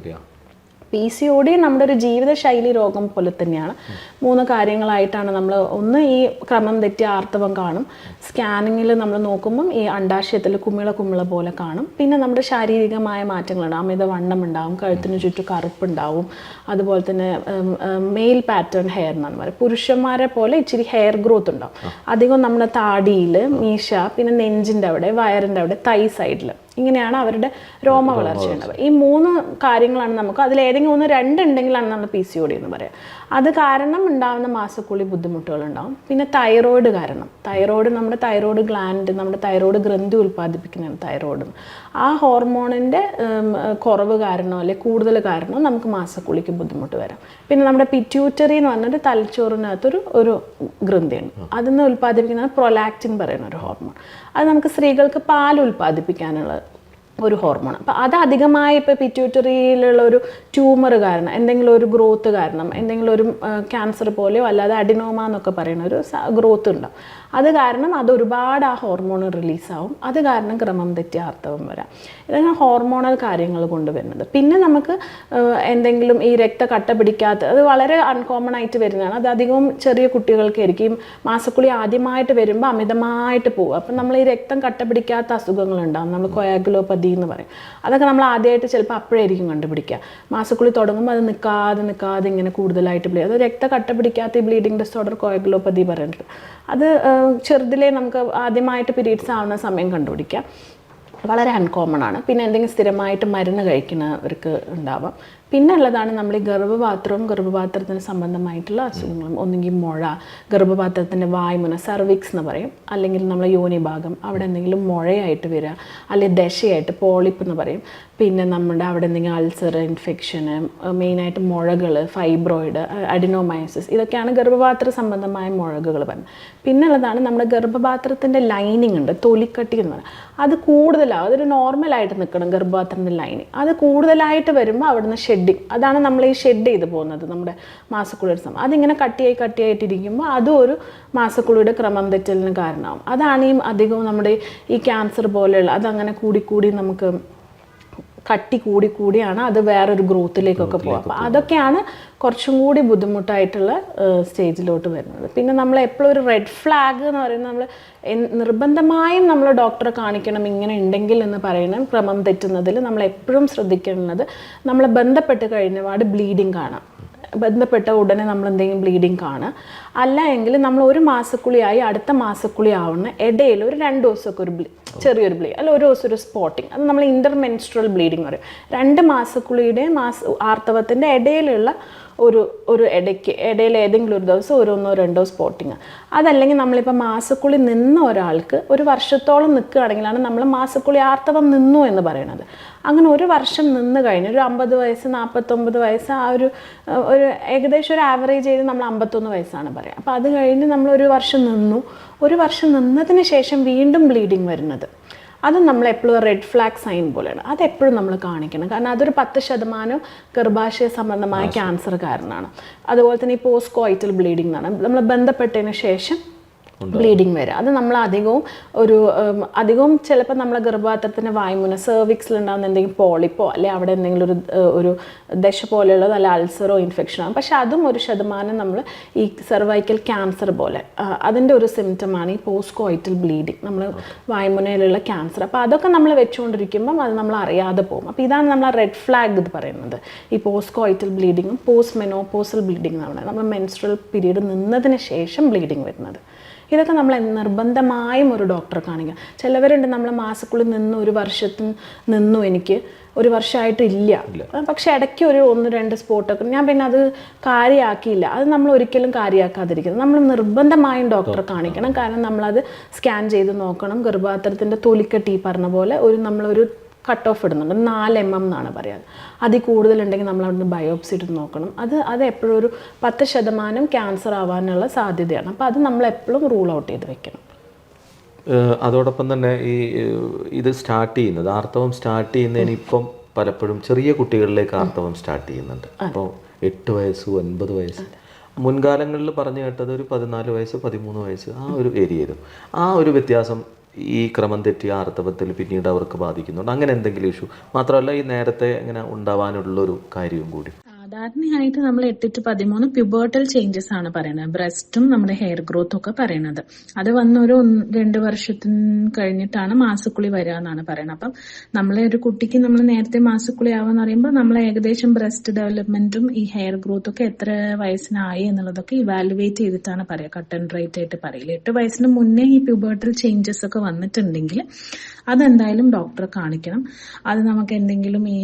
PCOD നമ്മുടെ ഒരു ജീവിതശൈലി രോഗം പോലെ തന്നെയാണ്. 3 കാര്യങ്ങളായിട്ടാണ് നമ്മൾ ഒന്ന് ഈ ക്രമം തെറ്റിയ ആർത്തവം കാണും, സ്കാനിങ്ങിൽ നമ്മൾ നോക്കുമ്പം ഈ അണ്ടാശയത്തിൽ കുമിള പോലെ കാണും, പിന്നെ നമ്മുടെ ശാരീരികമായ മാറ്റങ്ങളുണ്ട്, അമിതവണ്ണം ഉണ്ടാവും, കഴുത്തിന് ചുറ്റും കറുപ്പുണ്ടാവും, അതുപോലെ തന്നെ മെയിൽ പാറ്റേൺ ഹെയർ എന്നാണ് പറയുക, പുരുഷന്മാരെ പോലെ ഇച്ചിരി ഹെയർ ഗ്രോത്ത് ഉണ്ടാവും, അധികം നമ്മുടെ താടിയിൽ, മീശ, പിന്നെ നെഞ്ചിൻ്റെ അവിടെ, വയറിൻ്റെ അവിടെ, തൈ സൈഡിൽ, ഇങ്ങനെയാണ് അവരുടെ രോമ വളർച്ച ഉണ്ടാവുക. ഈ 3 കാര്യങ്ങളാണ് നമുക്ക്, അതിലേതെങ്കിലും 1-2 ഉണ്ടെങ്കിലാണ് നമ്മൾ PCOD എന്ന് പറയുക. അത് കാരണം ഉണ്ടാകുന്ന മാസക്കുളി ബുദ്ധിമുട്ടുകളുണ്ടാവും. പിന്നെ തൈറോയിഡ് കാരണം, നമ്മുടെ തൈറോയിഡ് ഗ്ലാൻഡ്, നമ്മുടെ തൈറോയിഡ് ഗ്രന്ഥി ഉൽപ്പാദിപ്പിക്കുന്നതാണ് തൈറോയിഡ്. ആ ഹോർമോണിൻ്റെ കുറവ് കാരണമോ അല്ലെങ്കിൽ കൂടുതൽ കാരണമോ നമുക്ക് മാസക്കുളിക്ക് ബുദ്ധിമുട്ട് വരാം. പിന്നെ നമ്മുടെ പിറ്റ്യൂട്ടറി എന്ന് പറഞ്ഞിട്ട് തലച്ചോറിനകത്തൊരു ഗ്രന്ഥിയുണ്ട്, അതിന്ന് ഉൽപ്പാദിപ്പിക്കുന്നത് പ്രൊലാക്റ്റിൻ പറയുന്ന ഒരു ഹോർമോൺ. അത് നമുക്ക് സ്ത്രീകൾക്ക് പാൽ ഉൽപ്പാദിപ്പിക്കാനുള്ള ഒരു ഹോർമോൺ. അപ്പോൾ അത് അധികമായി ഇപ്പോൾ പിറ്റ്യൂട്ടറിയിലുള്ള ഒരു ട്യൂമർ കാരണം, എന്തെങ്കിലും ഒരു ഗ്രോത്ത് കാരണം, എന്തെങ്കിലും ഒരു ക്യാൻസർ പോലെയോ അല്ലാതെ അഡിനോമ എന്നൊക്കെ പറയുന്ന ഒരു ഗ്രോത്ത് ഉണ്ടാവും. അത് കാരണം അത് ഒരുപാട് ആ ഹോർമോൺ റിലീസാവും. അത് കാരണം ക്രമം തെറ്റിയ ആർത്തവം വരാം. ഇതാണ് ഹോർമോണൽ കാര്യങ്ങൾ കൊണ്ടുവരുന്നത്. പിന്നെ നമുക്ക് എന്തെങ്കിലും ഈ രക്തക്കട്ട പിടിക്കാത്ത, അത് വളരെ അൺകോമൺ ആയിട്ട് വരുന്നതാണ്. അത് അധികവും ചെറിയ കുട്ടികൾക്കായിരിക്കും. മാസക്കുളി ആദ്യമായിട്ട് വരുമ്പോൾ അമിതമായിട്ട് പോകും. അപ്പം നമ്മൾ ഈ രക്തം കട്ട പിടിക്കാത്ത അസുഖങ്ങളുണ്ടാകും, നമ്മൾ കൊയാഗുലോപ്പതി എന്ന് പറയും. അതൊക്കെ നമ്മൾ ആദ്യമായിട്ട് ചിലപ്പോൾ അപ്പോഴായിരിക്കും കണ്ടുപിടിക്കുക. മാസക്കുളി തുടങ്ങുമ്പോൾ അത് നിൽക്കാതെ ഇങ്ങനെ കൂടുതലായിട്ട് ബ്ലീഡ്, അത് രക്ത കട്ട പിടിക്കാത്ത ഈ ബ്ലീഡിങ് ഡിസോർഡർ കൊയാഗുലോപ്പതി പറയുന്നത്. അത് ചെറുതിലേ നമുക്ക് ആദ്യമായിട്ട് പീരീഡ്സ് ആവുന്ന സമയം കണ്ടുപിടിക്കാം. വളരെ അൺകോമൺ ആണ്. പിന്നെ എന്തെങ്കിലും സ്ഥിരമായിട്ട് മരുന്ന് കഴിക്കുന്നവർക്ക് ഉണ്ടാവാം. പിന്നെ ഉള്ളതാണ് നമ്മൾ ഈ ഗർഭപാത്രത്തിന് സംബന്ധമായിട്ടുള്ള അസുഖങ്ങളും. ഒന്നുകിൽ മുഴ, ഗർഭപാത്രത്തിൻ്റെ വായ്മുന, സർവിക്സ് എന്ന് പറയും, അല്ലെങ്കിൽ നമ്മളെ യോനി ഭാഗം അവിടെ എന്തെങ്കിലും മുഴയായിട്ട് വരിക, അല്ലെങ്കിൽ ദശയായിട്ട്, പോളിപ്പ് എന്ന് പറയും. പിന്നെ നമ്മുടെ അവിടെ എന്തെങ്കിലും അൾസർ, ഇൻഫെക്ഷന്, മെയിനായിട്ട് മുഴകൾ, ഫൈബ്രോയിഡ്, അഡിനോമയോസിസ്, ഇതൊക്കെയാണ് ഗർഭപാത്ര സംബന്ധമായ മുഴകൾ പറയുന്നത്. പിന്നെ ഉള്ളതാണ് നമ്മുടെ ഗർഭപാത്രത്തിൻ്റെ ലൈനിങ് ഉണ്ട്, തൊലിക്കട്ടി എന്ന് പറയുന്നത്. അത് കൂടുതലാവും, അതൊരു നോർമലായിട്ട് നിൽക്കണം ഗർഭപാത്രത്തിൻ്റെ ലൈനിങ്. അത് കൂടുതലായിട്ട് വരുമ്പോൾ അവിടുന്ന് അതാണ് നമ്മൾ ഈ ഷെഡ് ചെയ്ത് പോകുന്നത് നമ്മുടെ മാസക്കുളിയുടെ സമയം. അതിങ്ങനെ കട്ടിയായിട്ടിരിക്കുമ്പോൾ അതും ഒരു മാസക്കുളിയുടെ ക്രമം തെറ്റലിന് കാരണമാവും. അതാണ് ഈ അധികവും നമ്മുടെ ഈ ക്യാൻസർ പോലെയുള്ള, അതങ്ങനെ കൂടി നമുക്ക് കട്ടി കൂടിയാണ് അത് വേറൊരു ഗ്രോത്തിലേക്കൊക്കെ പോകുക. അപ്പോൾ അതൊക്കെയാണ് കുറച്ചും കൂടി ബുദ്ധിമുട്ടായിട്ടുള്ള സ്റ്റേജിലോട്ട് വരുന്നത്. പിന്നെ നമ്മൾ എപ്പോഴും ഒരു റെഡ് ഫ്ലാഗ് എന്ന് പറയുന്നത്, നമ്മൾ നിർബന്ധമായും നമ്മൾ ഡോക്ടറെ കാണിക്കണം ഇങ്ങനെ ഉണ്ടെങ്കിൽ എന്ന് പറയുന്നത്, ക്രമം തെറ്റുന്നതിൽ നമ്മൾ എപ്പോഴും ശ്രദ്ധിക്കേണ്ടത്, നമ്മൾ ബന്ധപ്പെട്ട് കഴിഞ്ഞപാട് ബ്ലീഡിങ് കാണാം. ബന്ധപ്പെട്ട ഉടനെ നമ്മൾ എന്തെങ്കിലും ബ്ലീഡിങ് കാണുക. അല്ല എങ്കിൽ നമ്മൾ ഒരു മാസക്കുളിയായി അടുത്ത മാസക്കുളി ആവുന്ന ഇടയിൽ ഒരു 2 ദിവസമൊക്കെ ഒരു ചെറിയൊരു ബ്ലീഡ്, അല്ല ഒരു ദിവസം ഒരു സ്പോട്ടിങ്, അത് നമ്മൾ ഇൻ്റർമെൻസ്ട്രൽ ബ്ലീഡിങ് പറയും. 2 മാസക്കുളിയുടെ ആർത്തവത്തിൻ്റെ ഇടയിലുള്ള ഇടയിൽ ഏതെങ്കിലും ഒരു ദിവസം 1-2 സ്പോട്ടിങ്. അതല്ലെങ്കിൽ നമ്മളിപ്പോൾ മാസക്കുളി നിന്ന ഒരാൾക്ക് 1 വർഷത്തോളം നിൽക്കുകയാണെങ്കിലാണ് നമ്മൾ മാസക്കുളി ആർത്തവം നിന്നു എന്ന് പറയുന്നത്. അങ്ങനെ 1 വർഷം നിന്ന് കഴിഞ്ഞ് ഒരു 50 വയസ്സ്, 49 വയസ്സ്, ആ ഒരു ഏകദേശം ഒരു ആവറേജ് ചെയ്ത് നമ്മൾ 51 വയസ്സാണ് പറയുക. അപ്പോൾ അത് കഴിഞ്ഞ് നമ്മൾ 1 വർഷം നിന്നു. 1 വർഷം നിന്നതിന് ശേഷം വീണ്ടും ബ്ലീഡിങ് വരുന്നത്, അത് നമ്മൾ എപ്പോഴും റെഡ് ഫ്ലാഗ് സൈൻ പോലെയാണ്. അതെപ്പോഴും നമ്മൾ കാണിക്കണം. കാരണം അതൊരു 10% ഗർഭാശയ സംബന്ധമായ ക്യാൻസർ കാരണമാണ്. അതുപോലെ തന്നെ ഈ പോസ്റ്റ് കോയിറ്റൽ ബ്ലീഡിംഗ് എന്നാണ്, നമ്മൾ ബന്ധപ്പെട്ടതിന് ശേഷം ബ്ലീഡിങ് വരിക. അത് നമ്മൾ അധികവും ചിലപ്പോൾ നമ്മളെ ഗർഭപാത്രത്തിൻ്റെ വായ്മുന, സെർവിക്സിലുണ്ടാകുന്ന എന്തെങ്കിലും പോളിപ്പോ അല്ലെങ്കിൽ അവിടെ എന്തെങ്കിലും ഒരു ദശ പോലെയുള്ളത്, അല്ല അൾസറോ ഇൻഫെക്ഷനോ. പക്ഷെ അതും 1% നമ്മൾ ഈ സെർവൈക്കൽ ക്യാൻസർ പോലെ അതിൻ്റെ ഒരു സിംറ്റമാണ് ഈ പോസ്റ്റ് കോയിറ്റൽ ബ്ലീഡിങ്, നമ്മൾ വായ്മുനയിലുള്ള ക്യാൻസർ. അപ്പോൾ അതൊക്കെ നമ്മൾ വെച്ചുകൊണ്ടിരിക്കുമ്പം അത് നമ്മൾ അറിയാതെ പോകും. അപ്പോൾ ഇതാണ് നമ്മൾ റെഡ് ഫ്ലാഗ് ഇത് പറയുന്നത്, ഈ പോസ്റ്റ് കോയിറ്റൽ ബ്ലീഡിങ്ങും പോസ്റ്റ് മെനോപോസൽ ബ്ലീഡിങ് എന്നാണ് നമ്മൾ മെൻസ്ട്രൽ പീരീഡ് നിന്നതിന് ശേഷം ബ്ലീഡിങ് വരുന്നത്. ഇതൊക്കെ നമ്മൾ നിർബന്ധമായും ഒരു ഡോക്ടറെ കാണിക്കുക. ചിലവരുണ്ട് നമ്മൾ മാസക്കുള്ളിൽ നിന്ന് 1 വർഷത്തിൽ നിന്നു, എനിക്ക് 1 വർഷമായിട്ടില്ല, പക്ഷെ ഇടയ്ക്ക് ഒരു 1-2 സ്പോട്ടൊക്കെ, ഞാൻ പിന്നെ അത് കാര്യമാക്കിയില്ല. അത് നമ്മൾ ഒരിക്കലും കാര്യമാക്കാതിരിക്കുന്നത്, നമ്മൾ നിർബന്ധമായും ഡോക്ടറെ കാണിക്കണം. കാരണം നമ്മളത് സ്കാൻ ചെയ്ത് നോക്കണം. ഗർഭപാത്രത്തിൻ്റെ തൊലിക്കട്ടി പറഞ്ഞ പോലെ നമ്മളൊരു കട്ട് ഓഫ് ഇടുന്നുണ്ട്, 4 mm എന്നാണ് പറയുക. അതിൽ കൂടുതലുണ്ടെങ്കിൽ നമ്മൾ അവിടുന്ന് ബയോപ്സി എടുത്ത് നോക്കണം. അത് എപ്പോഴും ഒരു 10% ക്യാൻസർ ആവാനുള്ള സാധ്യതയാണ്. അപ്പോൾ അത് നമ്മൾ എപ്പോഴും റൂൾ ഔട്ട് ചെയ്ത് വെക്കണം. അതോടൊപ്പം തന്നെ ഇത് സ്റ്റാർട്ട് ചെയ്യുന്നത്, ആർത്തവം സ്റ്റാർട്ട് ചെയ്യുന്നതിന് ഇപ്പം പലപ്പോഴും ചെറിയ കുട്ടികളിലേക്ക് ആർത്തവം സ്റ്റാർട്ട് ചെയ്യുന്നുണ്ട്. അപ്പോൾ 8 വയസ്സ് 9 വയസ്സ്, മുൻകാലങ്ങളിൽ പറഞ്ഞു കേട്ടത് ഒരു 14 വയസ്സ് 13 വയസ്സ് ആ ഒരു ഏരിയയിലും ആ ഒരു വ്യത്യാസം ഈ ക്രമം തെറ്റിയ ആർത്തവത്തിൽ പിന്നീട് അവർക്ക് ബാധിക്കുന്നുണ്ട്. അങ്ങനെ എന്തെങ്കിലും ഇഷ്യൂ മാത്രമല്ല, ഈ നേരത്തെ ഇങ്ങനെ ഉണ്ടാവാനുള്ളൊരു കാര്യവും കൂടി സാധാരണയായിട്ട് നമ്മൾ 8 to 13 പ്യൂബേർട്ടൽ ചേഞ്ചസ് ആണ് പറയുന്നത്. ബ്രസ്റ്റും നമ്മുടെ ഹെയർ ഗ്രോത്തും ഒക്കെ പറയുന്നത്. അത് വന്നൊരു 2 വർഷത്തിന് കഴിഞ്ഞിട്ടാണ് മാസക്കുളി വരിക എന്നാണ് പറയുന്നത്. അപ്പം നമ്മളെ ഒരു കുട്ടിക്ക് നമ്മൾ നേരത്തെ മാസക്കുളി ആവാന്ന് പറയുമ്പോൾ നമ്മൾ ഏകദേശം ബ്രസ്റ്റ് ഡെവലപ്മെന്റും ഈ ഹെയർ ഗ്രോത്തും ഒക്കെ എത്ര വയസ്സിനായി എന്നുള്ളതൊക്കെ ഇവാലുവേറ്റ് ചെയ്തിട്ടാണ് പറയുക. കട്ട് ആൻഡ് റൈറ്റ് ആയിട്ട് പറയില്ല. 8 വയസ്സിന് മുന്നേ ഈ പ്യൂബേർട്ടൽ ചേഞ്ചസ് ഒക്കെ വന്നിട്ടുണ്ടെങ്കിൽ അതെന്തായാലും ഡോക്ടറെ കാണിക്കണം. അത് നമുക്ക് എന്തെങ്കിലും ഈ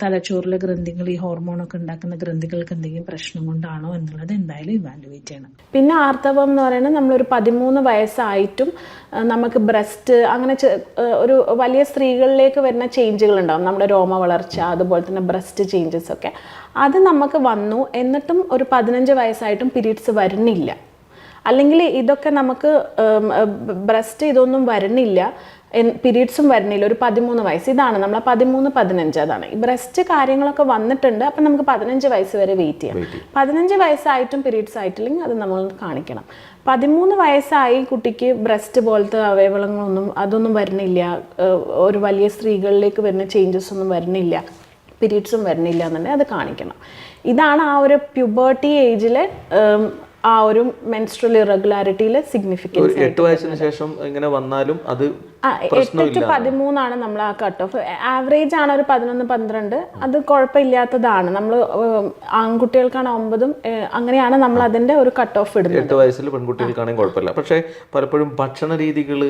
തലച്ചോറിലെ ഗ്രന്ഥികൾ, ഈ ഹോർമോണൊക്കെ ഉണ്ടാക്കുന്ന ഗ്രന്ഥികൾക്ക് എന്തെങ്കിലും പ്രശ്നം കൊണ്ടാണോ എന്നുള്ളത് എന്തായാലും ഇവാലുവേറ്റ് ചെയ്യണം. പിന്നെ ആർത്തവം എന്ന് പറയുന്നത് നമ്മളൊരു 13 വയസ്സായിട്ടും നമുക്ക് ബ്രസ്റ്റ് അങ്ങനെ ഒരു വലിയ സ്ത്രീകളിലേക്ക് വരുന്ന ചേഞ്ചുകൾ ഉണ്ടാവും. നമ്മുടെ രോമ വളർച്ച, അതുപോലെ തന്നെ ബ്രസ്റ്റ് ചേഞ്ചസ് ഒക്കെ അത് നമുക്ക് വന്നു, എന്നിട്ടും ഒരു 15 വയസ്സായിട്ടും പീരീഡ്സ് വരുന്നില്ല, അല്ലെങ്കിൽ ഇതൊക്കെ നമുക്ക് ബ്രസ്റ്റ് ഇതൊന്നും വരുന്നില്ല, പീരീഡ്സും വരുന്നില്ല, ഒരു 13 വയസ്സ്, ഇതാണ് നമ്മൾ 13-15 അതാണ്. ഈ ബ്രസ്റ്റ് കാര്യങ്ങളൊക്കെ വന്നിട്ടുണ്ട്, അപ്പം നമുക്ക് 15 വയസ്സ് വരെ വെയിറ്റ് ചെയ്യാം. 15 വയസ്സായിട്ടും പീരീഡ്സ് ആയിട്ടില്ലെങ്കിൽ അത് നമ്മൾ കാണിക്കണം. 13 വയസ്സായി കുട്ടിക്ക് ബ്രസ്റ്റ് പോലത്തെ അവയവങ്ങളൊന്നും അതൊന്നും വരുന്നില്ല, ഒരു വലിയ സ്ത്രീകളിലേക്ക് വരുന്ന ചേഞ്ചസ് ഒന്നും വരുന്നില്ല, പീരീഡ്സും വരുന്നില്ല എന്നുണ്ടെങ്കിൽ അത് കാണിക്കണം. ഇതാണ് ആ ഒരു പ്യൂബർട്ടി ഏജിലെ ആ ഒരു മെൻസ്ട്രൽ ഇറഗുലാരിറ്റിയിലെ സിഗ്നിഫിക്കൻസ്. 8 വയസ്സിന് ശേഷം ഇങ്ങനെ വന്നാലും അത് 8 to 13 നമ്മൾ ആ കട്ട് ഓഫ്. ആവറേജ് ആണ് ഒരു 11-12, അത് കുഴപ്പമില്ലാത്തതാണ്. നമ്മൾ ആൺകുട്ടികൾക്കാണ് 9, അങ്ങനെയാണ് നമ്മൾ അതിന്റെ ഒരു കട്ട് ഓഫ് ഇടുന്നത്. 8 വയസ്സിൽ പെൺകുട്ടികൾക്കാണെങ്കിൽ കുഴപ്പമില്ല. പക്ഷേ പലപ്പോഴും ഭക്ഷണ രീതികൾ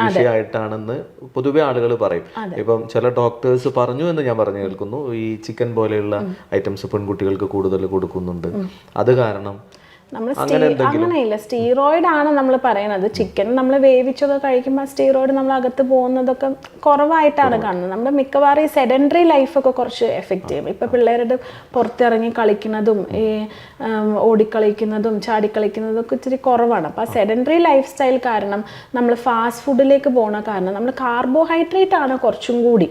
വിഷയമായിട്ടാണെന്ന് പൊതുവെ ആളുകൾ പറയും. ഇപ്പം ചില ഡോക്ടേഴ്സ് പറഞ്ഞു എന്ന് ഞാൻ പറഞ്ഞു കേൾക്കുന്നു, ഈ ചിക്കൻ പോലെയുള്ള ഐറ്റംസ് പെൺകുട്ടികൾക്ക് കൂടുതൽ കൊടുക്കുന്നുണ്ട്, അത് കാരണം നമ്മൾ അങ്ങനെയില്ല. സ്റ്റീറോയിഡ് ആണ് നമ്മൾ പറയുന്നത്. ചിക്കൻ നമ്മൾ വേവിച്ചൊക്കെ കഴിക്കുമ്പോൾ സ്റ്റീറോയിഡ് നമ്മൾ അകത്ത് പോകുന്നതൊക്കെ കുറവായിട്ടാണ് കാണുന്നത്. നമ്മുടെ മിക്കവാറും ഈ സെഡൻഡറി ലൈഫൊക്കെ കുറച്ച് എഫക്റ്റ് ചെയ്യും. ഇപ്പം പിള്ളേരുടെ പുറത്തിറങ്ങി കളിക്കുന്നതും ഈ ഓടിക്കളിക്കുന്നതും ചാടിക്കളിക്കുന്നതും ഒക്കെ ഇച്ചിരി കുറവാണ്. അപ്പോൾ ആ സെഡൻഡറി ലൈഫ് സ്റ്റൈൽ കാരണം, നമ്മൾ ഫാസ്റ്റ് ഫുഡിലേക്ക് പോകുന്ന കാരണം, നമ്മൾ കാർബോഹൈഡ്രേറ്റ് ആണ് കുറച്ചും കൂടി.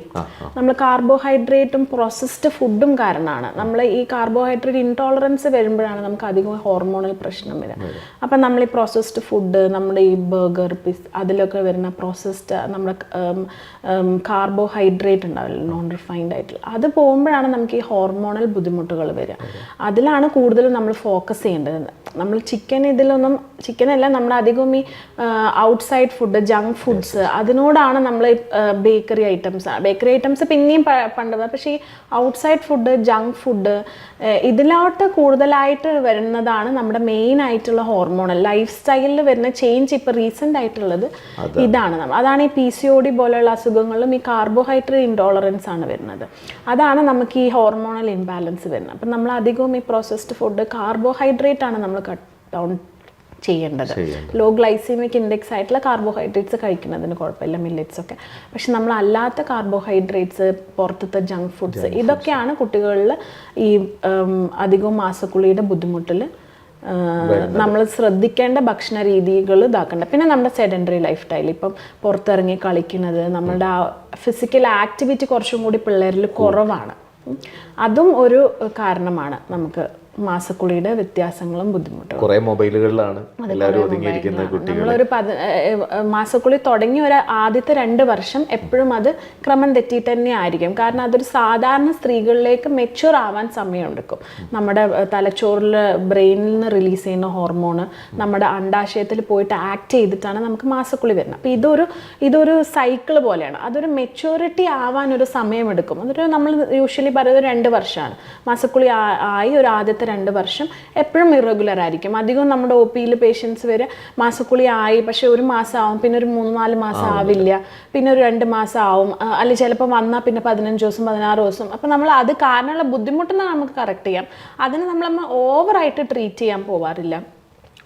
നമ്മൾ കാർബോഹൈഡ്രേറ്റും പ്രോസസ്ഡ് ഫുഡും കാരണമാണ്. നമ്മൾ ഈ കാർബോഹൈഡ്രേറ്റ് ഇൻടോളറൻസ് വരുമ്പോഴാണ് നമുക്ക് അധികം ഹോർമോൺ പ്രശ്നം വരാം. അപ്പം നമ്മൾ ഈ പ്രോസസ്ഡ് ഫുഡ്, നമ്മുടെ ഈ ബർഗർ, പിസ്സ, അതിലൊക്കെ വരുന്ന പ്രോസസ്ഡ് നമ്മുടെ കാർബോഹൈഡ്രേറ്റ് ഉണ്ടാവില്ല, നോൺ റിഫൈൻഡ് ആയിട്ടുള്ള, അത് പോകുമ്പോഴാണ് നമുക്ക് ഈ ഹോർമോണൽ ബുദ്ധിമുട്ടുകൾ വരിക. അതിലാണ് കൂടുതലും നമ്മൾ ഫോക്കസ് ചെയ്യേണ്ടത്. നമ്മൾ ചിക്കനല്ല നമ്മൾ അധികം ഈ ഔട്ട്സൈഡ് ഫുഡ്, ജങ്ക് ഫുഡ്സ്, അതിനോടാണ് നമ്മൾ ബേക്കറി ഐറ്റംസ് പിന്നെയും പണ്ട്, പക്ഷേ ഈ ഔട്ട്സൈഡ് ഫുഡ്, ജങ്ക് ഫുഡ്, ഇതിലോട്ട് കൂടുതലായിട്ട് വരുന്നതാണ് നമ്മുടെ മെയിൻ ആയിട്ടുള്ള ഹോർമോണൽ ലൈഫ് സ്റ്റൈലിൽ വരുന്ന ചേഞ്ച്. ഇപ്പോൾ റീസെൻ്റ് ആയിട്ടുള്ളത് ഇതാണ്. അതാണ് ഈ PCOD പോലെയുള്ള അസുഖങ്ങളിലും ഈ കാർബോഹൈഡ്രേറ്റ് ഇൻടോളറൻസ് ആണ് വരുന്നത്. അതാണ് നമുക്ക് ഈ ഹോർമോണൽ ഇംബാലൻസ് വരുന്നത്. അപ്പം നമ്മൾ അധികവും ഈ പ്രോസസ്ഡ് ഫുഡ്, കാർബോഹൈഡ്രേറ്റ് ആണ് നമ്മൾ കട്ട് ഡൗൺ ചെയ്യേണ്ടത്. ലോ ഗ്ലൈസീമിക് ഇൻഡെക്സ് ആയിട്ടുള്ള കാർബോഹൈഡ്രേറ്റ്സ് കഴിക്കുന്നതിന് കുഴപ്പമില്ല, മില്ലറ്റ്സ് ഒക്കെ. പക്ഷെ നമ്മൾ അല്ലാത്ത കാർബോഹൈഡ്രേറ്റ്സ്, പുറത്തത്തെ ജങ്ക് ഫുഡ്സ്, ഇതൊക്കെയാണ് കുട്ടികളിൽ ഈ അധികവും മാസക്കുളിയുടെ ബുദ്ധിമുട്ടിൽ നമ്മൾ ശ്രദ്ധിക്കേണ്ട ഭക്ഷണ രീതികൾ ഇതാക്കേണ്ട. പിന്നെ നമ്മുടെ സെഡൻഡറി ലൈഫ് സ്റ്റൈൽ, ഇപ്പം പുറത്തിറങ്ങി കളിക്കുന്നത്, നമ്മുടെ ആ ഫിസിക്കൽ ആക്ടിവിറ്റി കുറച്ചും കൂടി പിള്ളേരിൽ കുറവാണ്. അതും ഒരു കാരണമാണ് നമുക്ക് മാസക്കുളിയുടെ വ്യത്യാസങ്ങളും ബുദ്ധിമുട്ടും. കുറേ മൊബൈലുകളിലാണ് എല്ലാവരും ഒതുങ്ങിയിരിക്കുന്ന കുട്ടികൾ. നമ്മളൊരു മാസക്കുളി തുടങ്ങി ഒരു ആദ്യത്തെ 2 വർഷം എപ്പോഴും അത് ക്രമം തെറ്റിയിട്ട് തന്നെ ആയിരിക്കും. കാരണം അതൊരു സാധാരണ സ്ത്രീകളിലേക്ക് മെച്യൂർ ആവാൻ സമയമെടുക്കും. നമ്മുടെ തലച്ചോറിൽ, ബ്രെയിനിൽ നിന്ന് റിലീസ് ചെയ്യുന്ന ഹോർമോണ് നമ്മുടെ അണ്ടാശയത്തിൽ പോയിട്ട് ആക്ട് ചെയ്തിട്ടാണ് നമുക്ക് മാസക്കുളി വരുന്നത്. അപ്പോൾ ഇതൊരു സൈക്കിൾ പോലെയാണ്. അതൊരു മെച്യൂരിറ്റി ആവാൻ ഒരു സമയമെടുക്കും. അതൊരു നമ്മൾ യൂഷ്വലി പറയുന്നത് 2 വർഷമാണ്. മാസക്കുളി ആയി ഒരു ആദ്യത്തെ 2 വർഷം എപ്പോഴും ഇറഗുലർ ആയിരിക്കും. അധികം നമ്മുടെ OP പേഷ്യൻസ് വരെ മാസക്കുളി ആയി, പക്ഷെ 1 മാസം ആവും, പിന്നെ ഒരു 3-4 മാസം ആവില്ല, പിന്നെ ഒരു 2 മാസം ആവും, അല്ലെങ്കിൽ ചിലപ്പോൾ വന്നാൽ പിന്നെ 15 ദിവസം 16 ദിവസം. അപ്പം നമ്മൾ അത് കാരണമുള്ള ബുദ്ധിമുട്ടെന്ന് നമുക്ക് കറക്റ്റ് ചെയ്യാം. അതിന് നമ്മൾ ഓവറായിട്ട് ട്രീറ്റ് ചെയ്യാൻ പോവാറില്ല.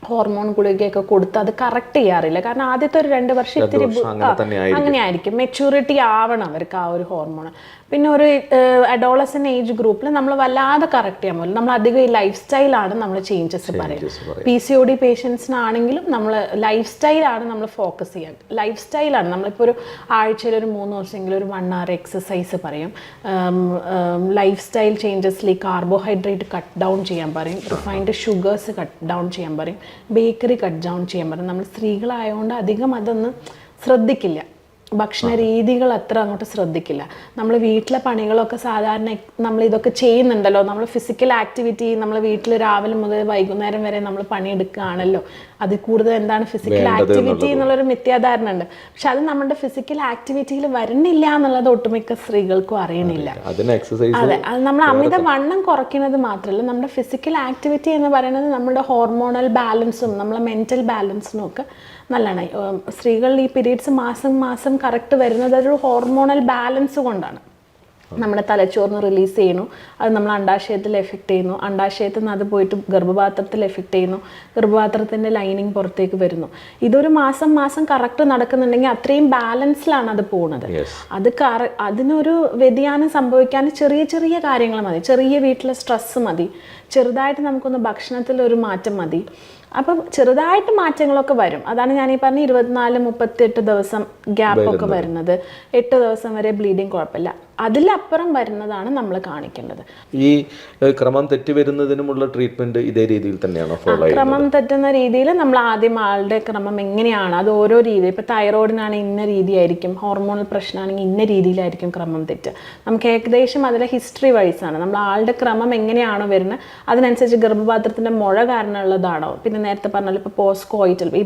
ഹോർമോൺ ഗുളികയൊക്കെ കൊടുത്ത് അത് കറക്റ്റ് ചെയ്യാറില്ല. കാരണം ആദ്യത്തെ ഒരു 2 വർഷം ഇത്തിരി അങ്ങനെ ആയിരിക്കും. മെച്യൂരിറ്റി ആവണം അവർക്ക് ആ ഒരു ഹോർമോൺ. പിന്നെ ഒരു അഡോളസൻ ഏജ് ഗ്രൂപ്പിൽ നമ്മൾ വല്ലാതെ കറക്റ്റ് ചെയ്യാൻ പോലും നമ്മൾ അധികം ഈ ലൈഫ് സ്റ്റൈലാണ് നമ്മൾ ചേഞ്ചസ് പറയുന്നത്. PCOD പേഷ്യൻസിനാണെങ്കിലും നമ്മൾ ലൈഫ് സ്റ്റൈലാണ് നമ്മൾ ഫോക്കസ് ചെയ്യാൻ. ലൈഫ് സ്റ്റൈലാണ് നമ്മളിപ്പോൾ ഒരു ആഴ്ചയിൽ ഒരു 3 ദിവസമെങ്കിലും ഒരു 1 hour എക്സസൈസ് പറയും. ലൈഫ് സ്റ്റൈൽ ചേഞ്ചസിൽ കാർബോഹൈഡ്രേറ്റ് കട്ട് ഡൗൺ ചെയ്യാൻ പറയും, റിഫൈൻഡ് ഷുഗേഴ്സ് കട്ട് ഡൗൺ ചെയ്യാൻ പറയും, ബേക്കറി കട്ട് ഡൗൺ ചെയ്യാൻ പറയും. നമ്മൾ സ്ത്രീകളായതുകൊണ്ട് അധികം അതൊന്നും ശ്രദ്ധിക്കില്ല. ഭക്ഷണ രീതികൾ അത്ര അങ്ങോട്ട് ശ്രദ്ധിക്കില്ല. നമ്മൾ വീട്ടിലെ പണികളൊക്കെ സാധാരണ നമ്മൾ ഇതൊക്കെ ചെയ്യുന്നുണ്ടല്ലോ, നമ്മൾ ഫിസിക്കൽ ആക്ടിവിറ്റി നമ്മൾ വീട്ടിൽ രാവിലെ മുതൽ വൈകുന്നേരം വരെ നമ്മൾ പണിയെടുക്കുകയാണല്ലോ, അതിൽ കൂടുതൽ എന്താണ് ഫിസിക്കൽ ആക്ടിവിറ്റി എന്നുള്ളൊരു മിഥ്യാധാരണ ഉണ്ട്. പക്ഷെ അത് നമ്മുടെ ഫിസിക്കൽ ആക്ടിവിറ്റിയിൽ വരുന്നില്ല എന്നുള്ളത് ഒട്ടുമിക്ക സ്ത്രീകൾക്കും അറിയണില്ല. അതെ, അത് നമ്മൾ അമിത വണ്ണം കുറയ്ക്കുന്നത് മാത്രമല്ല, നമ്മുടെ ഫിസിക്കൽ ആക്ടിവിറ്റി എന്ന് പറയുന്നത് നമ്മുടെ ഹോർമോണൽ ബാലൻസും നമ്മളെ മെന്റൽ ബാലൻസിനും ഒക്കെ നല്ലതാണ്. സ്ത്രീകളിൽ ഈ പീരീഡ്സ് മാസം കറക്റ്റ് വരുന്നത് ഒരു ഹോർമോണൽ ബാലൻസ് കൊണ്ടാണ്. നമ്മുടെ തലച്ചോറിന് റിലീസ് ചെയ്യുന്നു, അത് നമ്മൾ അണ്ടാശയത്തിൽ എഫക്റ്റ് ചെയ്യുന്നു, അണ്ടാശയത്തിൽ നിന്ന് അത് പോയിട്ട് ഗർഭപാത്രത്തിൽ എഫക്റ്റ് ചെയ്യുന്നു, ഗർഭപാത്രത്തിൻ്റെ ലൈനിങ് പുറത്തേക്ക് വരുന്നു. ഇതൊരു മാസം കറക്റ്റ് നടക്കുന്നുണ്ടെങ്കിൽ അത്രയും ബാലൻസിലാണ് അത് പോകുന്നത്. അത് അതിനൊരു വ്യതിയാനം സംഭവിക്കാൻ ചെറിയ കാര്യങ്ങൾ മതി, ചെറിയ വീട്ടിലെ സ്ട്രെസ്സ് മതി, ചെറുതായിട്ട് നമുക്കൊന്ന് ഭക്ഷണത്തിൽ ഒരു മാറ്റം മതി. അപ്പം ചെറുതായിട്ട് മാറ്റങ്ങളൊക്കെ വരും. അതാണ് ഞാൻ ഈ പറഞ്ഞ 24-38 ദിവസം ഗ്യാപ്പൊക്കെ വരുന്നത്, 8 ദിവസം വരെ ബ്ലീഡിങ് കുഴപ്പമില്ല. അതിലപ്പുറം വരുന്നതാണ് നമ്മൾ കാണിക്കേണ്ടത്. ഈ ക്രമം തെറ്റി വരുന്നതിനുമുള്ള ട്രീറ്റ്മെന്റ് ഇതേ രീതിയിൽ തന്നെയാണോ ഫോളോ ചെയ്യുന്നത്? ക്രമം തെറ്റുന്ന രീതിയിൽ നമ്മൾ ആദ്യം ആളുടെ ക്രമം എങ്ങനെയാണ്, അത് ഓരോ രീതി. ഇപ്പം തൈറോയിഡിനാണെങ്കിൽ ഇന്ന രീതിയായിരിക്കും, ഹോർമോണൽ പ്രശ്നമാണെങ്കിൽ ഇന്ന രീതിയിലായിരിക്കും ക്രമം തെറ്റ്. നമുക്ക് ഏകദേശം അതിലെ ഹിസ്റ്ററി വൈസാണ് നമ്മൾ ആളുടെ ക്രമം എങ്ങനെയാണോ വരുന്നത് അതിനനുസരിച്ച് ഗർഭപാത്രത്തിൻ്റെ മുഴ കാരണമുള്ളതാണോ, പിന്നെ നേരത്തെ പറഞ്ഞാൽ ഇപ്പോൾ പോസ്റ്റ് കോയിറ്റൽ ഈ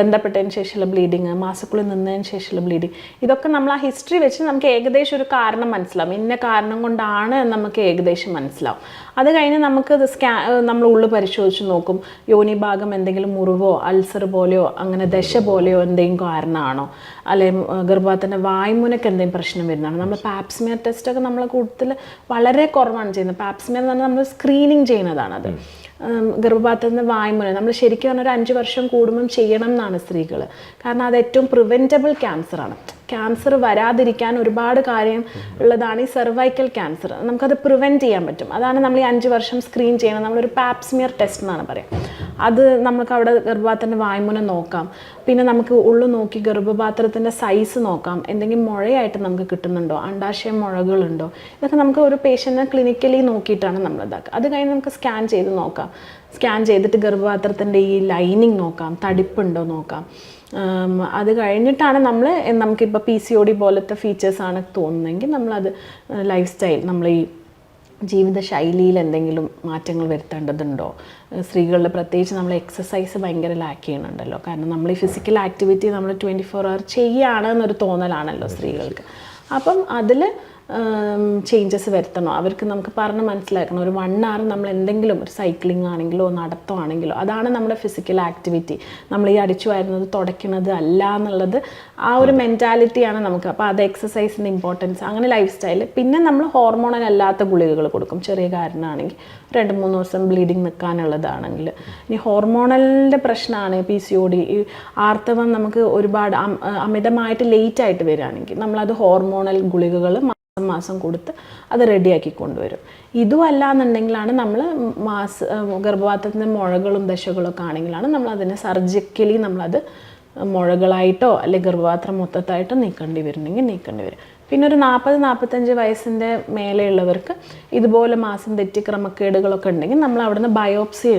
ബന്ധപ്പെട്ടതിന് ശേഷമുള്ള ബ്ലീഡിങ്, മാസക്കുളി നിന്നതിന് ശേഷമുള്ള ബ്ലീഡിങ്, ഇതൊക്കെ നമ്മൾ ആ ഹിസ്റ്ററി വെച്ച് നമുക്ക് ഏകദേശം ഒരു കാരണം മനസ്സിലാവും. ഇന്ന കാരണം കൊണ്ടാണ് നമുക്ക് ഏകദേശം മനസ്സിലാവും. അത് കഴിഞ്ഞ് നമുക്ക് നമ്മൾ ഉള്ളു പരിശോധിച്ച് നോക്കും, യോനി ഭാഗം എന്തെങ്കിലും മുറിവോ അൾസർ പോലെയോ അങ്ങനെ ദശ പോലെയോ എന്തെങ്കിലും കാരണമാണോ, അല്ലെങ്കിൽ ഗർഭപാത്രത്തിൻ്റെ വായ്മുനക്ക് എന്തെങ്കിലും പ്രശ്നം വരുന്നതാണോ. നമ്മൾ പാപ്സ്മിയർ ടെസ്റ്റൊക്കെ നമ്മൾ കൂടുതൽ വളരെ കുറവാണ് ചെയ്യുന്നത്. പാപ്സ്മിയർ എന്ന് പറഞ്ഞാൽ നമ്മൾ സ്ക്രീനിങ് ചെയ്യുന്നതാണത്. ഗർഭപാത്രത്തിൻ്റെ വായ്മുന നമ്മൾ ശരിക്കും പറഞ്ഞാൽ ഒരു 5 വർഷം കൂടുമ്പം ചെയ്യണം എന്നാണ് സ്ത്രീകൾ. കാരണം അത് ഏറ്റവും പ്രിവെൻറ്റബിൾ ക്യാൻസറാണ്. ക്യാൻസർ വരാതിരിക്കാൻ ഒരുപാട് കാര്യം ഉള്ളതാണ് ഈ സെർവൈക്കൽ ക്യാൻസർ. നമുക്കത് പ്രിവെൻറ്റ് ചെയ്യാൻ പറ്റും. അതാണ് നമ്മൾ ഈ 5 വർഷം സ്ക്രീൻ ചെയ്യണം. നമ്മളൊരു പാപ്സ്മിയർ ടെസ്റ്റ് എന്നാണ് പറയുക. അത് നമുക്ക് അവിടെ ഗർഭപാത്രത്തിൻ്റെ വായ്മുന നോക്കാം. പിന്നെ നമുക്ക് ഉള്ളു നോക്കി ഗർഭപാത്രത്തിൻ്റെ സൈസ് നോക്കാം, എന്തെങ്കിലും മുഴയായിട്ട് നമുക്ക് കിട്ടുന്നുണ്ടോ, അണ്ടാശയം മുഴകളുണ്ടോ, ഇതൊക്കെ നമുക്ക് ഒരു പേഷ്യൻറ്റിനെ ക്ലിനിക്കലി നോക്കിയിട്ടാണ് നമ്മളിതാക്കുക. അത് കഴിഞ്ഞ് നമുക്ക് സ്കാൻ ചെയ്ത് നോക്കാം. സ്കാൻ ചെയ്തിട്ട് ഗർഭപാത്രത്തിൻ്റെ ഈ ലൈനിങ് നോക്കാം, തടിപ്പുണ്ടോ നോക്കാം. അത് കഴിഞ്ഞിട്ടാണ് നമുക്കിപ്പോൾ PCOD പോലത്തെ ഫീച്ചേഴ്സാണ് തോന്നുന്നതെങ്കിൽ നമ്മളത് ലൈഫ് സ്റ്റൈൽ, നമ്മൾ ഈ ജീവിതശൈലിയിൽ എന്തെങ്കിലും മാറ്റങ്ങൾ വരുത്തേണ്ടതുണ്ടോ. സ്ത്രീകളിൽ പ്രത്യേകിച്ച് നമ്മൾ എക്സസൈസ് ഭയങ്കര ലാക്ക് ചെയ്യുന്നുണ്ടല്ലോ. കാരണം നമ്മൾ ഈ ഫിസിക്കൽ ആക്ടിവിറ്റി നമ്മൾ 24 hour ചെയ്യുകയാണ് എന്നൊരു തോന്നലാണല്ലോ സ്ത്രീകൾക്ക്. അപ്പം അതിൽ ചേഞ്ചസ് വരുത്തണോ, അവർക്ക് നമുക്ക് പറഞ്ഞ് മനസ്സിലാക്കണം. ഒരു 1 hour നമ്മൾ എന്തെങ്കിലും ഒരു സൈക്ലിംഗ് ആണെങ്കിലോ നടത്തമാണെങ്കിലോ അതാണ് നമ്മുടെ ഫിസിക്കൽ ആക്ടിവിറ്റി. നമ്മൾ ഈ അടിച്ചു വരുന്നത് തുടയ്ക്കുന്നത് അല്ല എന്നുള്ളത് ആ ഒരു മെൻറ്റാലിറ്റിയാണ് നമുക്ക്. അപ്പോൾ അത് എക്സസൈസിൻ്റെ ഇമ്പോർട്ടൻസ്, അങ്ങനെ ലൈഫ് സ്റ്റൈൽ. പിന്നെ നമ്മൾ ഹോർമോണൽ അല്ലാത്ത ഗുളികകൾ കൊടുക്കും. ചെറിയ കാരണമാണെങ്കിൽ 2-3 ദിവസം ബ്ലീഡിങ് നിൽക്കാനുള്ളതാണെങ്കിൽ. ഇനി ഹോർമോണലിൻ്റെ പ്രശ്നമാണ് PCOD, ഈ ആർത്തവം നമുക്ക് ഒരുപാട് അമിതമായിട്ട് ലേറ്റായിട്ട് വരികയാണെങ്കിൽ നമ്മളത് ഹോർമോണൽ ഗുളികകൾ മാസം കൊടുത്ത് അത് റെഡിയാക്കി കൊണ്ടുവരും. ഇതുമല്ല എന്നുണ്ടെങ്കിലാണ് നമ്മൾ ഗർഭപാത്രത്തിൻ്റെ മുഴകളും ദശകളൊക്കെ ആണെങ്കിലാണ് നമ്മളതിനെ സർജിക്കലി നമ്മളത് മുഴകളായിട്ടോ അല്ലെങ്കിൽ ഗർഭപാത്രം മൊത്തത്തായിട്ടോ നീക്കേണ്ടി വരും. പിന്നെ ഒരു 40-45 വയസ്സിൻ്റെ മേലെയുള്ളവർക്ക് ഇതുപോലെ മാസം തെറ്റി ക്രമക്കേടുകളൊക്കെ ഉണ്ടെങ്കിൽ നമ്മൾ അവിടുന്ന് ബയോപ്സി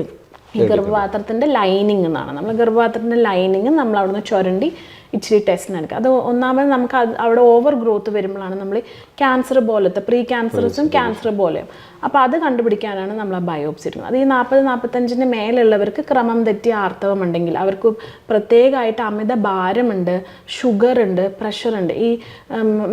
ഈ ഗർഭപാത്രത്തിൻ്റെ ലൈനിങ് എന്നാണ്. നമ്മൾ ഗർഭപാത്രത്തിൻ്റെ ലൈനിങ് നമ്മൾ അവിടുന്ന് ചുരണ്ടി ഇച്ചിരി ടെസ്റ്റിന് എടുക്കുക. അത് ഒന്നാമത് നമുക്ക് അവിടെ ഓവർ ഗ്രോത്ത് വരുമ്പോഴാണ് നമ്മൾ ക്യാൻസർ പോലത്തെ പ്രീ ക്യാൻസറസും ക്യാൻസർ പോലെയും. അപ്പോൾ അത് കണ്ടുപിടിക്കാനാണ് നമ്മൾ ആ ബയോപ്സി എടുക്കുന്നത്. അത് ഈ 40-45 മേലുള്ളവർക്ക് ക്രമം തെറ്റിയ ആർത്തവം ഉണ്ടെങ്കിൽ അവർക്ക് പ്രത്യേകമായിട്ട് അമിത ഭാരമുണ്ട്, ഷുഗർ ഉണ്ട്, പ്രഷറുണ്ട്, ഈ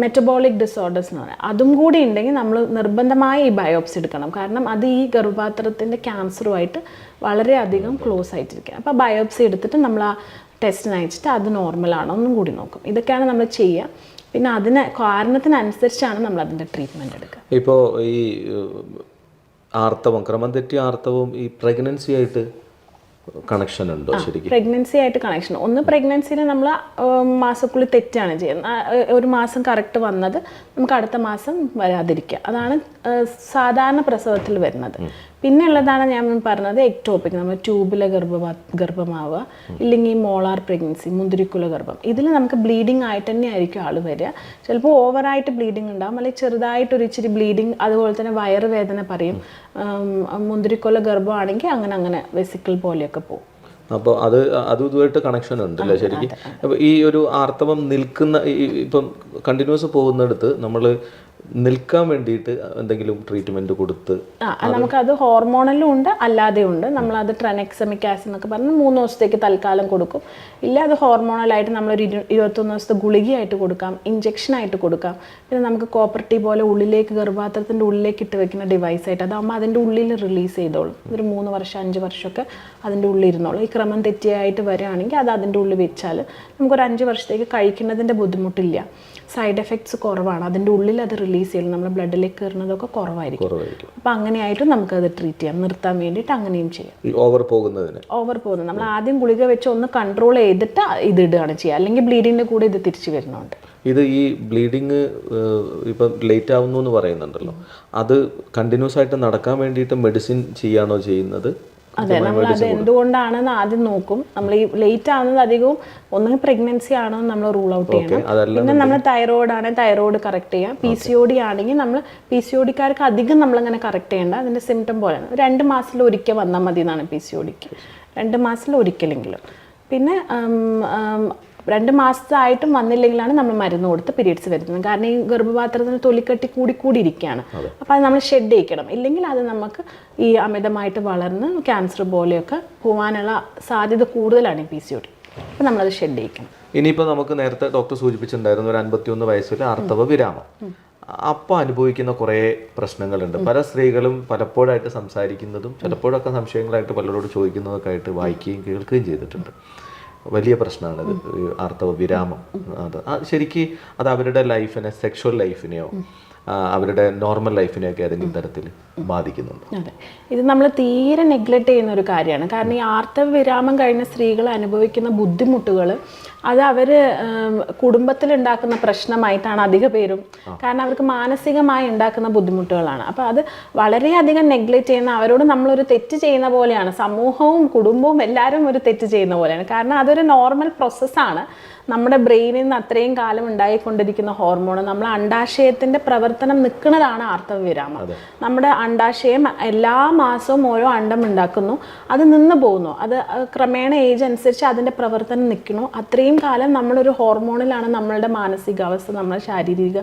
മെറ്റബോളിക് ഡിസോർഡേഴ്സ് എന്ന് പറയുന്നത് അതും കൂടി ഉണ്ടെങ്കിൽ നമ്മൾ നിർബന്ധമായി ഈ ബയോപ്സി എടുക്കണം. കാരണം അത് ഈ ഗർഭപാത്രത്തിൻ്റെ ക്യാൻസറുമായിട്ട് വളരെയധികം ക്ലോസ് ആയിട്ടിരിക്കുക. അപ്പോൾ ബയോപ്സി എടുത്തിട്ട് നമ്മൾ ആ ടെസ്റ്റിന് അയച്ചിട്ട് അത് നോർമലാണോ ഒന്നും കൂടി നോക്കും. ഇതൊക്കെയാണ് നമ്മൾ ചെയ്യുക. പിന്നെ അതിന് കാരണത്തിനനുസരിച്ചാണ് നമ്മൾ അതിൻ്റെ ട്രീറ്റ്മെൻറ്റ് എടുക്കുക. ഇപ്പോൾ ഈ ആർത്തവം, ക്രമം തെറ്റിയ ആർത്തവവും ഈ പ്രഗ്നൻസി ആയിട്ട് കണക്ഷൻ ഉണ്ടോ? ശരിക്കും പ്രഗ്നൻസി ആയിട്ട് കണക്ഷൻ ഒന്ന്, പ്രഗ്നൻസിയിൽ നമ്മൾ മാസക്കുളി തെറ്റാണ് ചെയ്യുന്നത്. ഒരു മാസം കറക്റ്റ് വന്നത് നമുക്ക് അടുത്ത മാസം വരാതിരിക്കുക, അതാണ് സാധാരണ പ്രസവത്തിൽ വരുന്നത്. പിന്നെ ഉള്ളതാണ് ഞാൻ പറഞ്ഞത് എക്ടോപിക്, നമ്മൾ ട്യൂബിലെ ഗർഭമാവുക, ഇല്ലെങ്കിൽ മോളാർ പ്രഗ്നൻസി, മുന്തിരിക്കുല ഗർഭം. ഇതിൽ നമുക്ക് ബ്ലീഡിങ് ആയിട്ട് തന്നെ ആയിരിക്കും ആൾ വരിക. ചിലപ്പോൾ ഓവറായിട്ട് ബ്ലീഡിങ് ഉണ്ടാകും, അല്ലെങ്കിൽ ചെറുതായിട്ടൊരു ഇച്ചിരി ബ്ലീഡിങ്, അതുപോലെ തന്നെ വയറുവേദന പറയും. മുന്തിരിക്കുല ഗർഭമാണെങ്കിൽ അങ്ങനെ വെസിക്കിൾ പോലെയൊക്കെ പോകും. അപ്പോൾ അതും ഇതുമായിട്ട് കണക്ഷൻ ഉണ്ടല്ലേ ശരിക്കും. അപ്പോൾ ഈ ഒരു ആർത്തവം നിൽക്കുന്ന ഇപ്പം കണ്ടിന്യൂസ് പോകുന്നിടത്ത് നമ്മൾ നിൽക്കാൻ വേണ്ടിയിട്ട് എന്തെങ്കിലും ട്രീറ്റ്മെന്റ് കൊടുത്ത് നമുക്കത് ഹോർമോണലും ഉണ്ട് അല്ലാതെയും ഉണ്ട്. നമ്മളത് ട്രെനക്സമിക് ആസിഡ് എന്നൊക്കെ പറഞ്ഞ് 3 ദിവസത്തേക്ക് തൽക്കാലം കൊടുക്കും. ഇല്ല അത് ഹോർമോണലായിട്ട് നമ്മളൊരു 21 ദിവസത്തെ ഗുളികയായിട്ട് കൊടുക്കാം, ഇഞ്ചക്ഷനായിട്ട് കൊടുക്കാം. പിന്നെ നമുക്ക് കോപ്പർട്ടി പോലെ ഉള്ളിലേക്ക് ഗർഭാത്രത്തിൻ്റെ ഉള്ളിലേക്ക് ഇട്ട് വെക്കുന്ന ഡിവൈസായിട്ട്, അതാകുമ്പോൾ അതിൻ്റെ ഉള്ളിൽ റിലീസ് ചെയ്തോളും. ഒരു 3 വർഷം 5 വർഷമൊക്കെ അതിൻ്റെ ഉള്ളിൽ ഇരുന്നോളും. ഈ ക്രമം തെറ്റിയായിട്ട് വരികയാണെങ്കിൽ അത് അതിൻ്റെ ഉള്ളിൽ വെച്ചാൽ നമുക്കൊരു 5 വർഷത്തേക്ക് കഴിക്കുന്നതിൻ്റെ ബുദ്ധിമുട്ടില്ല. സൈഡ് എഫക്ട്സ് കുറവാണ്. അതിൻ്റെ ഉള്ളിൽ അത് റിലീസ് ചെയ്യണം. നമ്മുടെ ബ്ലഡിലേക്ക് കയറുന്നതൊക്കെ കുറവായിരിക്കും. അപ്പം അങ്ങനെയായിട്ടും നമുക്കത് ട്രീറ്റ് ചെയ്യാം. നിർത്താൻ വേണ്ടിയിട്ട് അങ്ങനെയും ചെയ്യാം. ഓവർ പോകുന്നത് നമ്മൾ ആദ്യം ഗുളിക വെച്ച് ഒന്ന് കൺട്രോൾ ചെയ്തിട്ട് ഇത് ഇടുകയാണ് ചെയ്യുക. അല്ലെങ്കിൽ ബ്ലീഡിങ്ങിൻ്റെ കൂടെ ഇത് തിരിച്ചു വരുന്നുണ്ട്. ഇത് ഈ ബ്ലീഡിങ് ഇപ്പം ലേറ്റ് ആവുന്നു എന്ന് പറയുന്നുണ്ടല്ലോ, അത് കണ്ടിന്യൂസ് ആയിട്ട് നടക്കാൻ വേണ്ടിയിട്ട് മെഡിസിൻ ചെയ്യാണോ ചെയ്യുന്നത്? അതെ, നമ്മൾ അത് എന്തുകൊണ്ടാണെന്ന് ആദ്യം നോക്കും. നമ്മൾ ഈ ലേറ്റ് ആവുന്നത് അധികവും ഒന്നുകിൽ പ്രഗ്നൻസി ആണോ നമ്മൾ റൂൾ ഔട്ട് ചെയ്യണം. പിന്നെ നമ്മൾ തൈറോയ്ഡ് ആണെങ്കിൽ തൈറോയ്ഡ് കറക്റ്റ് ചെയ്യാം. PCOD ആണെങ്കിൽ നമ്മൾ PCODക്കാർക്ക് അധികം നമ്മളങ്ങനെ കറക്റ്റ് ചെയ്യേണ്ട. അതിൻ്റെ സിംറ്റം പോലെയാണ്. 2 മാസത്തിൽ ഒരിക്കൽ വന്നാൽ മതി എന്നാണ് PCODക്ക്. 2 മാസത്തിൽ ഒരിക്കലെങ്കിലും. പിന്നെ 2 മാസത്തായിട്ടും വന്നില്ലെങ്കിലാണ് നമ്മൾ മരുന്ന് കൊടുത്ത് പീരീഡ്സ് വരുന്നത്. കാരണം ഈ ഗർഭപാത്രത്തിന് തൊലിക്കട്ടി കൂടി ഇരിക്കുകയാണ്. അപ്പോൾ അത് നമ്മൾ ഷെഡ് ചെയ്യിക്കണം. ഇല്ലെങ്കിൽ അത് നമുക്ക് ഈ അമിതമായിട്ട് വളർന്ന് ക്യാൻസർ പോലെയൊക്കെ പോകാനുള്ള സാധ്യത കൂടുതലാണ് ഈ PCOD. അപ്പോൾ നമ്മളത് ഷെഡ് ചെയ്യിക്കണം. ഇനിയിപ്പോൾ നമുക്ക് നേരത്തെ ഡോക്ടർ സൂചിപ്പിച്ചിട്ടുണ്ടായിരുന്നു ഒരു 51 വയസ്സിൽ ആർത്തവ വിരാമം. അപ്പോൾ അനുഭവിക്കുന്ന കുറേ പ്രശ്നങ്ങളുണ്ട്. പല സ്ത്രീകളും പലപ്പോഴായിട്ട് സംസാരിക്കുന്നതും ചിലപ്പോഴൊക്കെ സംശയങ്ങളായിട്ട് പലരോട് ചോദിക്കുന്നതൊക്കെ ആയിട്ട് വായിക്കുകയും കേൾക്കുകയും ചെയ്തിട്ടുണ്ട്. വലിയ പ്രശ്നമാണിത്, ആർത്തവ വിരാമം. ശരിക്കും അത് അവരുടെ ലൈഫിനെ, സെക്ഷൽ ലൈഫിനെയോ അവരുടെ നോർമൽ ലൈഫിനെയൊക്കെ ഏതെങ്കിലും തരത്തിൽ ബാധിക്കുന്നുണ്ട്? അതെ, ഇത് നമ്മൾ തീരെ നെഗ്ലക്റ്റ് ചെയ്യുന്ന ഒരു കാര്യമാണ്. കാരണം ഈ ആർത്തവ വിരാമം കഴിഞ്ഞ സ്ത്രീകൾ അനുഭവിക്കുന്ന ബുദ്ധിമുട്ടുകൾ അത് അവർ കുടുംബത്തിലുണ്ടാക്കുന്ന പ്രശ്നമായിട്ടാണ് അധിക പേരും. കാരണം അവർക്ക് മാനസികമായി ഉണ്ടാക്കുന്ന ബുദ്ധിമുട്ടുകളാണ്. അപ്പോൾ അത് വളരെയധികം നെഗ്ലക്റ്റ് ചെയ്യുന്ന, അവരോട് നമ്മളൊരു തെറ്റ് ചെയ്യുന്ന പോലെയാണ്. സമൂഹവും കുടുംബവും എല്ലാവരും ഒരു തെറ്റ് ചെയ്യുന്ന പോലെയാണ്. കാരണം അതൊരു നോർമൽ പ്രോസസ്സാണ്. നമ്മുടെ ബ്രെയിനിൽ നിന്ന് അത്രയും കാലം ഉണ്ടായിക്കൊണ്ടിരിക്കുന്ന ഹോർമോൺ, നമ്മളെ അണ്ടാശയത്തിൻ്റെ പ്രവർത്തനം നിൽക്കുന്നതാണ് ആർത്തവ വിരാമം. നമ്മുടെ അണ്ടാശയം എല്ലാ മാസവും ഓരോ അണ്ടം ഉണ്ടാക്കുന്നു, അത് നിന്ന് പോകുന്നു. അത് ക്രമേണ ഏജ് അനുസരിച്ച് അതിൻ്റെ പ്രവർത്തനം നിൽക്കുന്നു. അത്രയും കാലം നമ്മളൊരു ഹോർമോണിലാണ് നമ്മളുടെ മാനസികാവസ്ഥ, നമ്മുടെ ശാരീരിക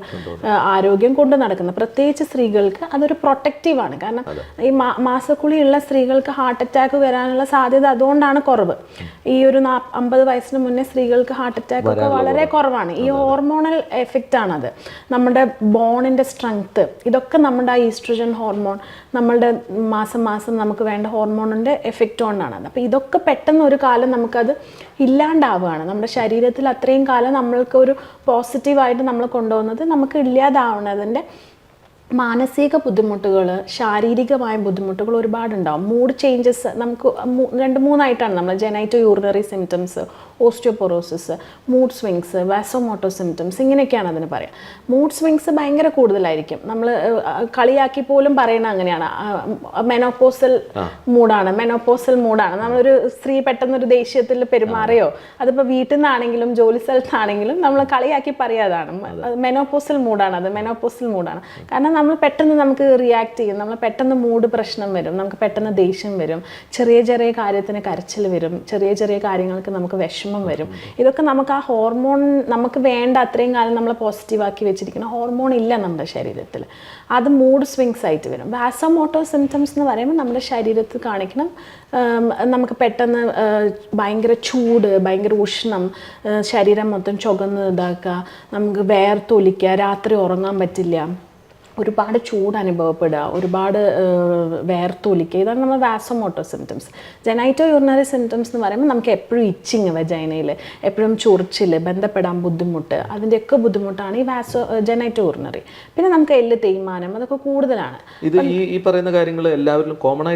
ആരോഗ്യം കൊണ്ട് നടക്കുന്നത്. പ്രത്യേകിച്ച് സ്ത്രീകൾക്ക് അതൊരു പ്രൊട്ടക്റ്റീവാണ്. കാരണം ഈ മാസക്കുളിയുള്ള സ്ത്രീകൾക്ക് ഹാർട്ട് അറ്റാക്ക് വരാനുള്ള സാധ്യത അതുകൊണ്ടാണ് കുറവ്. ഈ ഒരു 50 വയസ്സിന് മുന്നേ സ്ത്രീകൾക്ക് ഹാർട്ട് അറ്റാക്ക് ഒക്കെ വളരെ കുറവാണ്. ഈ ഹോർമോണൽ എഫക്റ്റ് ആണത്. നമ്മുടെ ബോണിൻ്റെ സ്ട്രെങ്ത്, ഇതൊക്കെ നമ്മുടെ ഈസ്ട്രജൻ ഹോർമോൺ, നമ്മളുടെ മാസം നമുക്ക് വേണ്ട ഹോർമോണിൻ്റെ എഫക്റ്റ് കൊണ്ടാണ്. അപ്പോൾ ഇതൊക്കെ പെട്ടെന്ന് ഒരു കാലം നമുക്കത് ഇല്ലാണ്ടാവുകയാണ്. നമ്മുടെ ശരീരത്തിൽ അത്രയും കാലം നമ്മൾക്ക് ഒരു പോസിറ്റീവായിട്ട് നമ്മൾ കൊണ്ടുപോകുന്നത് നമുക്ക് ഇല്ലാതാവുന്നതിൻ്റെ മാനസിക ബുദ്ധിമുട്ടുകൾ, ശാരീരികമായ ബുദ്ധിമുട്ടുകൾ ഒരുപാടുണ്ടാവും. മൂഡ് ചേഞ്ചസ് നമുക്ക് 2-3 നമ്മൾ genitourinary symptoms, osteoporosis, mood swings, vasomotor symptoms, ഇങ്ങനെയൊക്കെയാണ് അതിന് പറയാം. മൂഡ് സ്വിങ്സ് ഭയങ്കര കൂടുതലായിരിക്കും. നമ്മൾ കളിയാക്കി പോലും പറയുന്നത് അങ്ങനെയാണ്. മെനോപോസൽ മൂഡാണ്. നമ്മളൊരു സ്ത്രീ പെട്ടെന്നൊരു ദേഷ്യത്തിൽ പെരുമാറിയോ, അതിപ്പോൾ വീട്ടിൽ നിന്നാണെങ്കിലും ജോലി സ്ഥലത്താണെങ്കിലും നമ്മൾ കളിയാക്കി പറയാതാണ് മെനോപോസൽ മൂഡാണ്. കാരണം നമ്മൾ പെട്ടെന്ന് നമുക്ക് റിയാക്ട് ചെയ്യും. നമ്മൾ പെട്ടെന്ന് മൂഡ് പ്രശ്നം വരും, നമുക്ക് പെട്ടെന്ന് ദേഷ്യം വരും, ചെറിയ കാര്യത്തിന് കരച്ചിൽ വരും, ചെറിയ കാര്യങ്ങൾക്ക് നമുക്ക് വിഷമം വരും. ഇതൊക്കെ നമുക്ക് ആ ഹോർമോൺ, നമുക്ക് വേണ്ട അത്രയും കാലം നമ്മൾ പോസിറ്റീവാക്കി വെച്ചിരിക്കുന്ന ഹോർമോൺ ഇല്ല നമ്മുടെ ശരീരത്തിൽ. അത് മൂഡ് സ്വിങ്സ് ആയിട്ട് വരും. വാസോമോട്ടോ സിംറ്റംസ് എന്ന് പറയുമ്പോൾ നമ്മുടെ ശരീരത്തിൽ കാണിക്കണം, നമുക്ക് പെട്ടെന്ന് ഭയങ്കര ചൂട്, ഭയങ്കര ഉഷ്ണം, ശരീരം മൊത്തം ചുവന്ന് ഇതാക്കുക, നമുക്ക് വേർത്തൊലിക്കുക, രാത്രി ഉറങ്ങാൻ പറ്റില്ല, ഒരുപാട് ചൂട് അനുഭവപ്പെടുക, ഒരുപാട് വേർത്തൊലിക്കുക. ഇതാണ് നമ്മൾ വാസോമോട്ടോ സിംറ്റംസ്. ജെനൈറ്റോ യൂറിനറി സിംറ്റംസ് എന്ന് പറയുമ്പോൾ നമുക്ക് എപ്പോഴും ഇച്ചിങ്, വജൈനയിൽ എപ്പോഴും ചൊറിച്ചിൽ, ബന്ധപ്പെടാൻ ബുദ്ധിമുട്ട്, അതിൻ്റെയൊക്കെ ബുദ്ധിമുട്ടാണ് ഈ ജെനൈറ്റോ യൂറിനറി. പിന്നെ നമുക്ക് എല്ല് തേയ്മാനം, അതൊക്കെ കൂടുതലാണ്. ഇത് ഈ പറയുന്ന കാര്യങ്ങൾ എല്ലാവരിലും കോമൺ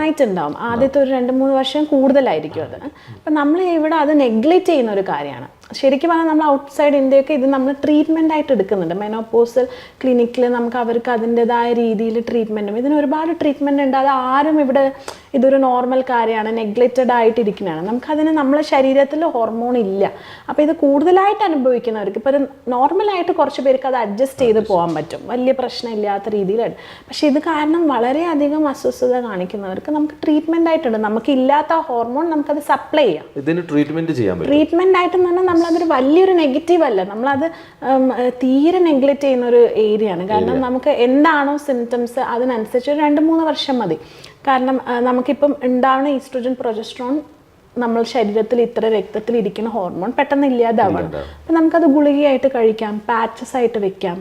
ആയിട്ടുണ്ടാവും. ആദ്യത്തെ ഒരു 2-3 വർഷം കൂടുതലായിരിക്കും അത്. അപ്പം നമ്മൾ ഇവിടെ അത് നെഗ്ലക്റ്റ് ചെയ്യുന്ന ഒരു കാര്യമാണ്. ശരിക്കും പറഞ്ഞാൽ നമ്മൾ ഔട്ട്സൈഡ് ഇന്ത്യയൊക്കെ ഇത് നമ്മൾ ട്രീറ്റ്മെൻ്റ് ആയിട്ട് എടുക്കുന്നുണ്ട്. മെനോപോസൽ ക്ലിനിക്കിൽ നമുക്ക് അവർക്ക് അതിൻ്റെതായ രീതിയിൽ ട്രീറ്റ്മെൻറ്റും, ഇതിന് ഒരുപാട് ട്രീറ്റ്മെൻറ്റ് ഉണ്ട്. അത് ആരും ഇവിടെ ഇതൊരു നോർമൽ കാര്യമാണ്, നെഗ്ലക്റ്റഡ് ആയിട്ടിരിക്കുന്നതാണ്. നമുക്കതിന് നമ്മളെ ശരീരത്തിൽ ഹോർമോൺ ഇല്ല. അപ്പോൾ ഇത് കൂടുതലായിട്ട് അനുഭവിക്കുന്നവർക്ക് ഇപ്പോൾ ഒരു നോർമലായിട്ട് കുറച്ച് പേർക്ക് അത് അഡ്ജസ്റ്റ് ചെയ്ത് പോകാൻ പറ്റും, വലിയ പ്രശ്നമില്ലാത്ത രീതിയിലാണ്. പക്ഷേ ഇത് കാരണം വളരെയധികം അസ്വസ്ഥത കാണിക്കുന്നവർക്ക് നമുക്ക് ട്രീറ്റ്മെൻ്റ് ആയിട്ടുണ്ട്. നമുക്കില്ലാത്ത ഹോർമോൺ നമുക്കത് സപ്ലൈ ചെയ്യാം. ഇതിന് ട്രീറ്റ്മെന്റ് ചെയ്യാൻ പറ്റും. ട്രീറ്റ്മെന്റ് ആയിട്ടെന്ന് പറഞ്ഞാൽ നമ്മളതൊരു വലിയൊരു നെഗറ്റീവ് അല്ല, നമ്മളത് തീരെ നെഗ്ലക്റ്റ് ചെയ്യുന്ന ഒരു ഏരിയ ആണ്. കാരണം നമുക്ക് എന്താണോ സിംറ്റംസ് അതിനനുസരിച്ച് ഒരു 2-3 വർഷം മതി. കാരണം നമുക്കിപ്പം ഉണ്ടാവുന്ന ഈസ്ട്രോജൻ പ്രൊജസ്ട്രോൺ നമ്മൾ ശരീരത്തിൽ ഇത്ര രക്തത്തിൽ ഇരിക്കുന്ന ഹോർമോൺ പെട്ടെന്ന് ഇല്ലാതാവണം. അപ്പം നമുക്കത് ഗുളികയായിട്ട് കഴിക്കാം, പാച്ചസ് ആയിട്ട് വെക്കാം,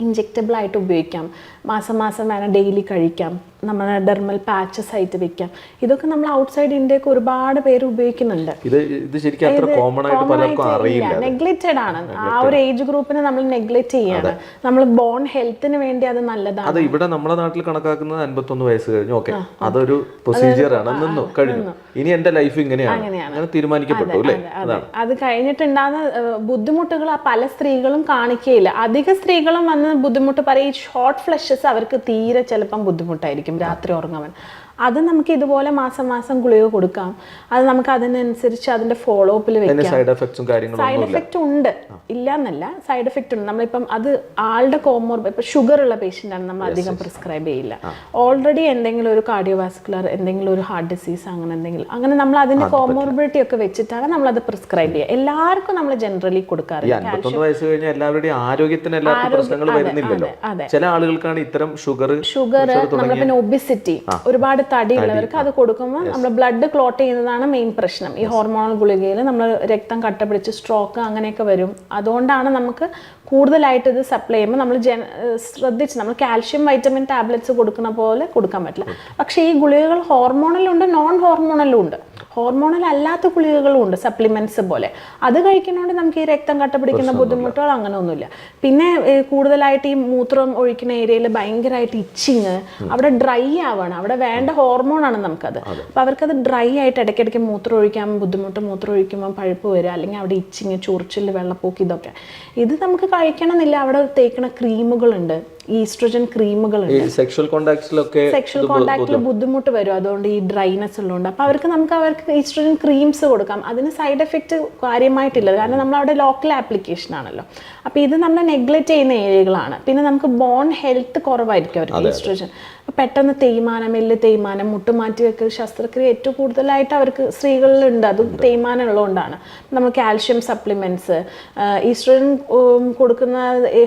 ഇഞ്ചെക്റ്റബിൾ ആയിട്ട് ഉപയോഗിക്കാം, മാസം വേണം ഡെയിലി കഴിക്കാം, നമ്മുടെ ഡെർമൽ പാച്ചസ് ആയിട്ട് വെക്കാം. ഇതൊക്കെ നമ്മൾ ഔട്ട്സൈഡ് ഇന്ത്യക്ക് ഒരുപാട് പേര് ഉപയോഗിക്കുന്നുണ്ട്. ഇത് ശരിക്കും അത്ര കോമൺ ആയിട്ട് പലർക്കും അറിയില്ല. നെഗ്ലക്റ്റഡ് ആണ്. ആ ഒരു ഏജ് ഗ്രൂപ്പിനെ നമ്മൾ നെഗ്ലക്റ്റ് ചെയ്യാണ്. നമ്മൾ ബോൺ ഹെൽത്തിന് വേണ്ടി അത് നല്ലതാണ്. അത് ഇവിടെ നമ്മുടെ നാട്ടിൽ കണക്കാക്കുന്നത് 51 വയസ്സ് കഴിഞ്ഞു. ഓക്കെ, അതൊരു പ്രൊസീജിയർ ആണ്, നിന്നു കഴിഞ്ഞു, ഇനി എന്റെ ലൈഫ് ഇങ്ങനെയാണ് അങ്ങനെ തീരുമാനിക്കപ്പെട്ടു അല്ലേ? അത് കഴിഞ്ഞിട്ടുണ്ടാകുന്ന ബുദ്ധിമുട്ടുകൾ പല സ്ത്രീകളും കാണിക്കുകയില്ല. അധിക സ്ത്രീകളും വന്ന് ബുദ്ധിമുട്ട് പറയും. ഈ ഷോർട്ട് ഫ്ലഷസ് അവർക്ക് തീരെ ചിലപ്പം ബുദ്ധിമുട്ടായിരിക്കും രാത്രി ഉറങ്ങാൻ. അത് നമുക്ക് ഇതുപോലെ മാസം ഗുളിക കൊടുക്കാം. അത് നമുക്ക് അതിനനുസരിച്ച് അതിന്റെ ഫോളോ അപ്പിൽ വെക്കാം. സൈഡ് എഫക്റ്റ് ഉണ്ട്, ഇല്ല എന്നല്ല, സൈഡ് എഫക്റ്റ് ഉണ്ട്. നമ്മളിപ്പം അത് ആളുടെ കോമോർബിഡ്, ഇപ്പൊ ഷുഗർ ഉള്ള പേഷ്യൻ്റ് ആണ് നമ്മൾ അധികം പ്രിസ്ക്രൈബ് ചെയ്യില്ല. ഓൾറെഡി എന്തെങ്കിലും ഒരു കാർഡിയോവാസ്കുലർ, എന്തെങ്കിലും ഒരു ഹാർട്ട് ഡിസീസ്, അങ്ങനെ നമ്മൾ അതിന്റെ കോമോർബിഡിറ്റി ഒക്കെ വെച്ചിട്ടാണ് നമ്മൾ അത് പ്രിസ്ക്രൈബ് ചെയ്യുക. എല്ലാവർക്കും നമ്മൾ ജനറലി കൊടുക്കാറില്ല. 51 വയസ്സ് കഴിഞ്ഞാൽ എല്ലാവരുടെയും ആരോഗ്യത്തിന് എല്ലാവർക്കും പ്രശ്നങ്ങൾ വരുന്നില്ലല്ലോ. ചില ആളുകൾക്കാണ് ഇത്തരം ഷുഗർ, നമ്മൾ പിന്നെ ഒബിസിറ്റി, ഒരുപാട് തടിയുള്ളവർക്ക് അത് കൊടുക്കുമ്പോൾ നമ്മൾ ബ്ലഡ് ക്ലോട്ട് ചെയ്യുന്നതാണ് മെയിൻ പ്രശ്നം. ഈ ഹോർമോണൽ ഗുളികയിൽ നമ്മൾ രക്തം കട്ട പിടിച്ച് സ്ട്രോക്ക് അങ്ങനെയൊക്കെ വരും. അതുകൊണ്ടാണ് നമുക്ക് കൂടുതലായിട്ട് ഇത് സപ്ലൈ ചെയ്യുമ്പോൾ നമ്മൾ ശ്രദ്ധിച്ച് നമ്മൾ കാൽഷ്യം വൈറ്റമിൻ ടാബ്ലറ്റ്സ് കൊടുക്കുന്ന പോലെ കൊടുക്കാൻ പറ്റില്ല. പക്ഷേ ഈ ഗുളികകൾ ഹോർമോണലുണ്ട്, നോൺ ഹോർമോണലും ഉണ്ട്. ഹോർമോണൽ അല്ലാത്ത ഗുളികകളും ഉണ്ട്, സപ്ലിമെന്റ്സ് പോലെ. അത് കഴിക്കുന്നതുകൊണ്ട് നമുക്ക് ഈ രക്തം കട്ട പിടിക്കുന്ന ബുദ്ധിമുട്ടുകൾ അങ്ങനെ ഒന്നുമില്ല. പിന്നെ കൂടുതലായിട്ട് ഈ മൂത്രം ഒഴിക്കുന്ന ഏരിയയിൽ ഭയങ്കരമായിട്ട് ഇച്ചിങ്, അവിടെ ഡ്രൈ ആവാണ്, അവിടെ വേണ്ട ഹോർമോണാണ് നമുക്കത്. അപ്പോൾ അവർക്കത് ഡ്രൈ ആയിട്ട് ഇടയ്ക്കിടയ്ക്ക് മൂത്രം ഒഴിക്കാൻ ബുദ്ധിമുട്ട്, മൂത്രം ഒഴിക്കുമ്പോൾ പഴുപ്പ് വരിക, അല്ലെങ്കിൽ അവിടെ ഇച്ചിങ്, ചൊറിച്ചിൽ, വെള്ളപ്പോക്ക്, ഇതൊക്കെ. ഇത് നമുക്ക് കഴിക്കണമെന്നില്ല. അവിടെ തേക്കുന്ന ക്രീമുകളുണ്ട്, ഈസ്ട്രോജൻ ക്രീമുകളുണ്ട്. സെക്ഷൽ കോണ്ടാക്റ്റിൽ ബുദ്ധിമുട്ട് വരും, അതുകൊണ്ട് ഈ ഡ്രൈനെസ് ഉള്ളതുകൊണ്ട്. അപ്പോൾ അവർക്ക് ഈസ്ട്രോജൻ ക്രീംസ് കൊടുക്കാം. അതിന് സൈഡ് എഫക്റ്റ് കാര്യമായിട്ടില്ല, കാരണം നമ്മൾ അവിടെ ലോക്കൽ ആപ്ലിക്കേഷൻ ആണല്ലോ. അപ്പോൾ ഇത് നമ്മൾ നെഗ്ലക്റ്റ് ചെയ്യുന്ന ഏരിയകളാണ്. പിന്നെ നമുക്ക് ബോൺ ഹെൽത്ത് കുറവായിരിക്കും അവർക്ക് ഈസ്ട്രോജൻ. പെട്ടെന്ന് തേയ്മാനം, എല്ല് തേയ്മാനം, മുട്ടുമാറ്റി വെക്കൽ ശസ്ത്രക്രിയ ഏറ്റവും കൂടുതലായിട്ട് അവർക്ക് സ്ത്രീകളിലുണ്ട്. അത് തേയ്മാനം ഉള്ളതുകൊണ്ടാണ്. നമ്മൾ കാൽഷ്യം സപ്ലിമെന്റ്സ്, ഈസ്ട്രോജൻ കൊടുക്കുന്ന